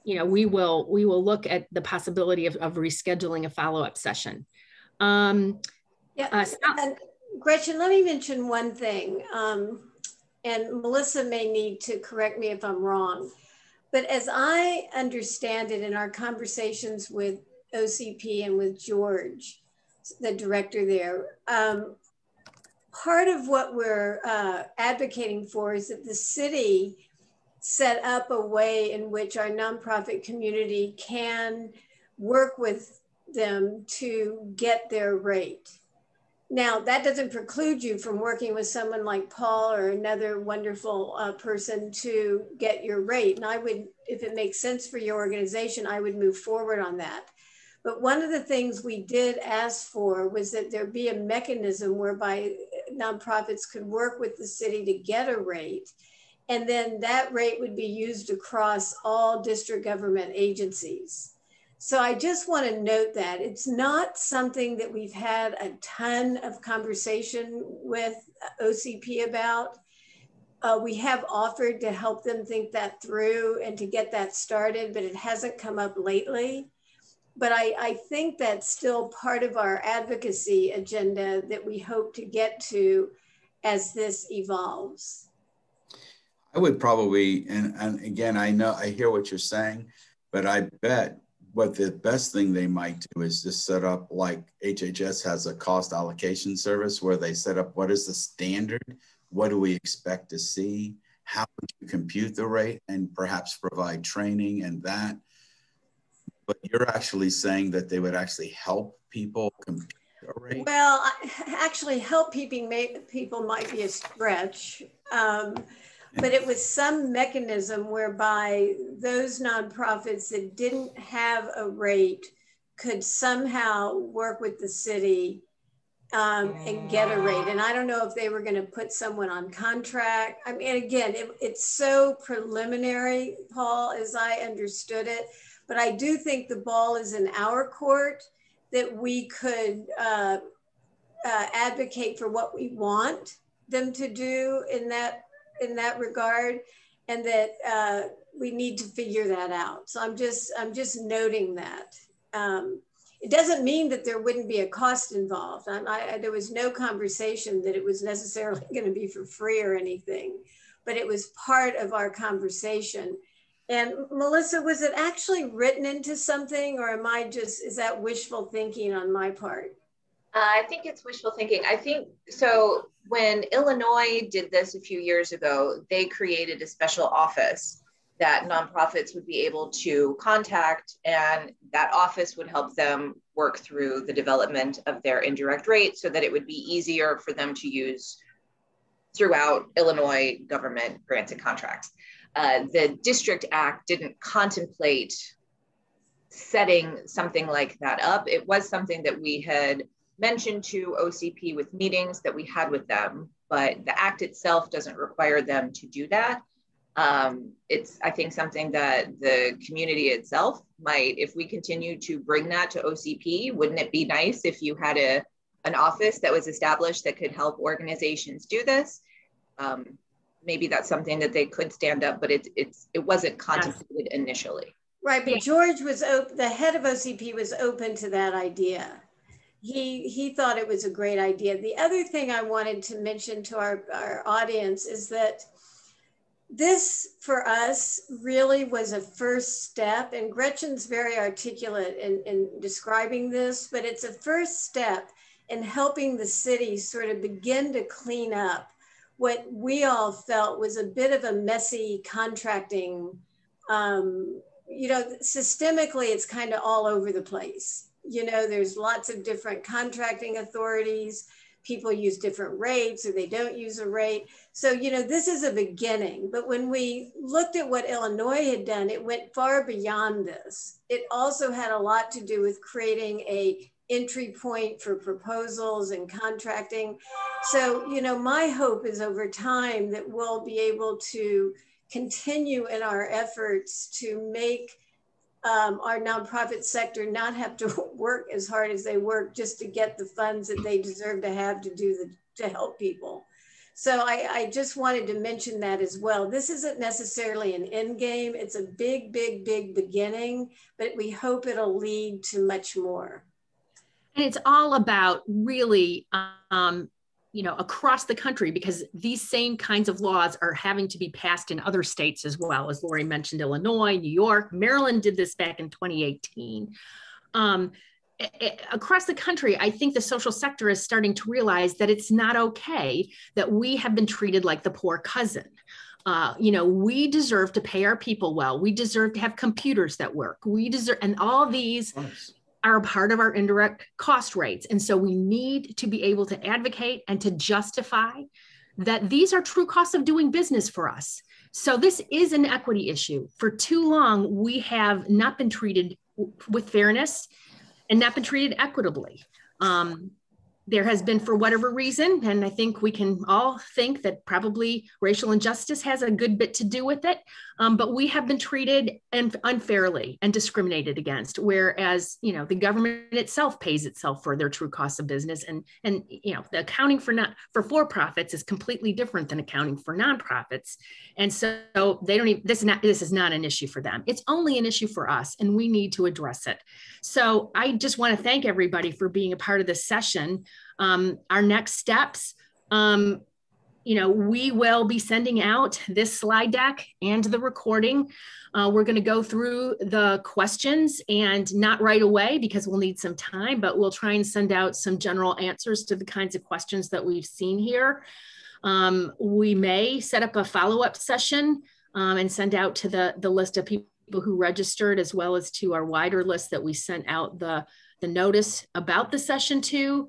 you know, we will look at the possibility of rescheduling a follow-up session. And Gretchen, let me mention one thing, and Melissa may need to correct me if I'm wrong, but as I understand it in our conversations with OCP and with George, the director there, part of what we're advocating for is that the city set up a way in which our nonprofit community can work with them to get their rate. Now, that doesn't preclude you from working with someone like Paul or another wonderful person to get your rate. And I would, if it makes sense for your organization, I would move forward on that. But one of the things we did ask for was that there be a mechanism whereby nonprofits could work with the city to get a rate. And then that rate would be used across all district government agencies. So I just want to note that it's not something that we've had a ton of conversation with OCP about. We have offered to help them think that through and to get that started, but it hasn't come up lately. But I think that's still part of our advocacy agenda that we hope to get to as this evolves. I would probably, and again, I hear what you're saying, but I bet what the best thing they might do is just set up, like HHS has a cost allocation service where they set up what is the standard, what do we expect to see, how would you compute the rate, and perhaps provide training and that. But you're actually saying that they would actually help people compute a rate? Well, actually help people might be a stretch. But it was some mechanism whereby those nonprofits that didn't have a rate could somehow work with the city and get a rate. And I don't know if they were going to put someone on contract. I mean, again, it's so preliminary, Paul, as I understood it. But I do think the ball is in our court that we could advocate for what we want them to do in that regard, and that we need to figure that out. So I'm just noting that. It doesn't mean that there wouldn't be a cost involved. There was no conversation that it was necessarily going to be for free or anything, but it was part of our conversation. And Melissa, was it actually written into something, or is that wishful thinking on my part? I think it's wishful thinking. I think so. When Illinois did this a few years ago, they created a special office that nonprofits would be able to contact, and that office would help them work through the development of their indirect rate so that it would be easier for them to use throughout Illinois government grants and contracts. The District Act didn't contemplate setting something like that up. It was something that we had mentioned to OCP with meetings that we had with them, but the act itself doesn't require them to do that. It's, I think, something that the community itself might, if we continue to bring that to OCP, wouldn't it be nice if you had an office that was established that could help organizations do this? Maybe that's something that they could stand up, but it wasn't contemplated initially. Right, but George was the head of OCP was open to that idea. He thought it was a great idea. The other thing I wanted to mention to our audience is that this, for us, really was a first step, and Gretchen's very articulate in describing this, but it's a first step in helping the city sort of begin to clean up what we all felt was a bit of a messy contracting you know, systemically, it's kind of all over the place. You know, there's lots of different contracting authorities. People use different rates or they don't use a rate. So, you know, this is a beginning. But when we looked at what Illinois had done, it went far beyond this. It also had a lot to do with creating a entry point for proposals and contracting. So, you know, my hope is over time that we'll be able to continue in our efforts to make our nonprofit sector not have to work as hard as they work just to get the funds that they deserve to have to help people. So I just wanted to mention that as well. This isn't necessarily an end game. It's a big, big, big beginning, but we hope it'll lead to much more. And it's all about really, you know, across the country, because these same kinds of laws are having to be passed in other states as well. As Lori mentioned, Illinois, New York, Maryland did this back in 2018. Across the country, I think the social sector is starting to realize that it's not okay that we have been treated like the poor cousin. You know, we deserve to pay our people well. We deserve to have computers that work. We deserve, and all these are a part of our indirect cost rates. And so we need to be able to advocate and to justify that these are true costs of doing business for us. So this is an equity issue. For too long, we have not been treated with fairness and not been treated equitably. There has been, for whatever reason, and I think we can all think that probably racial injustice has a good bit to do with it, but we have been treated unfairly and discriminated against, whereas, you know, the government itself pays itself for their true costs of business, and you know, the accounting for-profits is completely different than accounting for nonprofits, and so they don't even, this is not an issue for them. It's only an issue for us, and we need to address it. So I just want to thank everybody for being a part of this session. Our next steps, you know, we will be sending out this slide deck and the recording. We're going to go through the questions, and not right away because we'll need some time, but we'll try and send out some general answers to the kinds of questions that we've seen here. We may set up a follow-up session and send out to the list of people who registered, as well as to our wider list that we sent out the notice about the session to.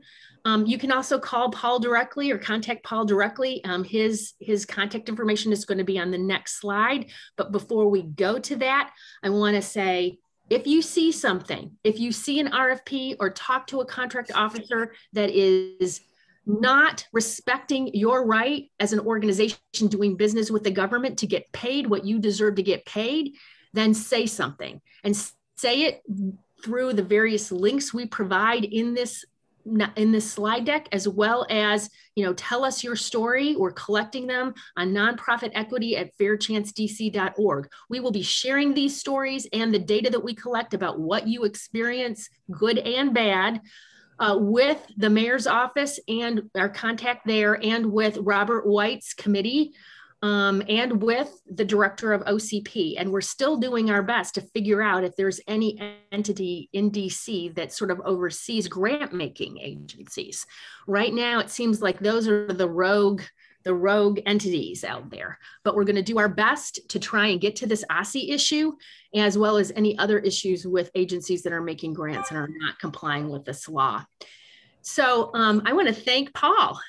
You can also call Paul directly or contact Paul directly. His contact information is going to be on the next slide. But before we go to that, I want to say, if you see something, if you see an RFP or talk to a contract officer that is not respecting your right as an organization doing business with the government to get paid what you deserve to get paid, then say something, and say it through the various links we provide in this slide deck, as well as, you know, tell us your story. We're collecting them on nonprofit equity at fairchancedc.org. We will be sharing these stories and the data that we collect about what you experience, good and bad, with the mayor's office and our contact there, and with Robert White's committee, and with the director of OCP. And we're still doing our best to figure out if there's any entity in DC that sort of oversees grant making agencies. Right now, it seems like those are the rogue entities out there, but we're going to do our best to try and get to this OSSI issue, as well as any other issues with agencies that are making grants and are not complying with this law. So I want to thank Paul.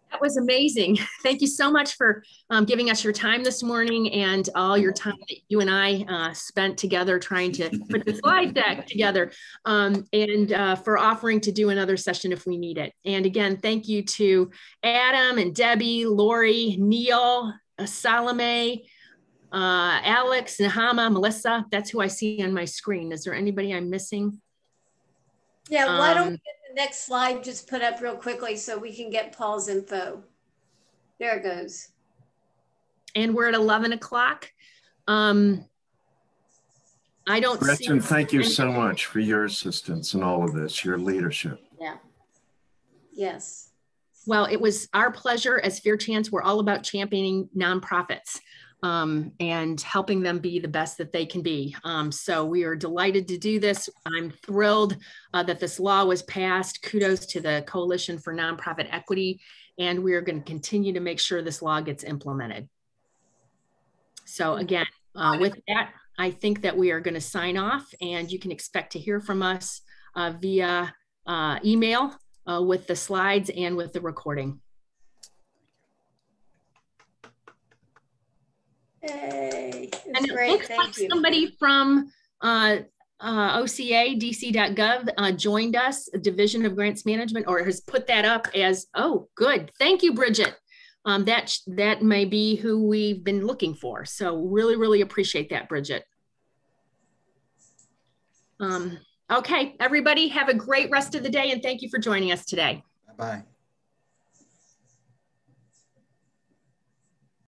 That was amazing. Thank you so much for giving us your time this morning, and all your time that you and I spent together trying to put the slide deck together, and for offering to do another session if we need it. And again, thank you to Adam and Debbie, Lori, Neil, Salome, Alex, Nahama, Melissa. That's who I see on my screen. Is there anybody I'm missing? Yeah, why don't we get the next slide just put up real quickly so we can get Paul's info. There it goes. And we're at 11 o'clock. I don't Gretchen, see thank you so much for your assistance in all of this, your leadership. Yeah. Yes. Well, it was our pleasure. As Fair Chance, we're all about championing nonprofits and helping them be the best that they can be. So we are delighted to do this. I'm thrilled that this law was passed. Kudos to the Coalition for Nonprofit Equity. And we are going to continue to make sure this law gets implemented. So again, With that, I think that we are going to sign off, and you can expect to hear from us via email with the slides and with the recording. Hey, it's And it great. looks Thank like you. somebody from OCA.dc.gov joined us, Division of Grants Management, or has put that up as, oh, good. Thank you, Bridget. That may be who we've been looking for. So really, really appreciate that, Bridget. Okay, everybody have a great rest of the day, and thank you for joining us today. Bye-bye.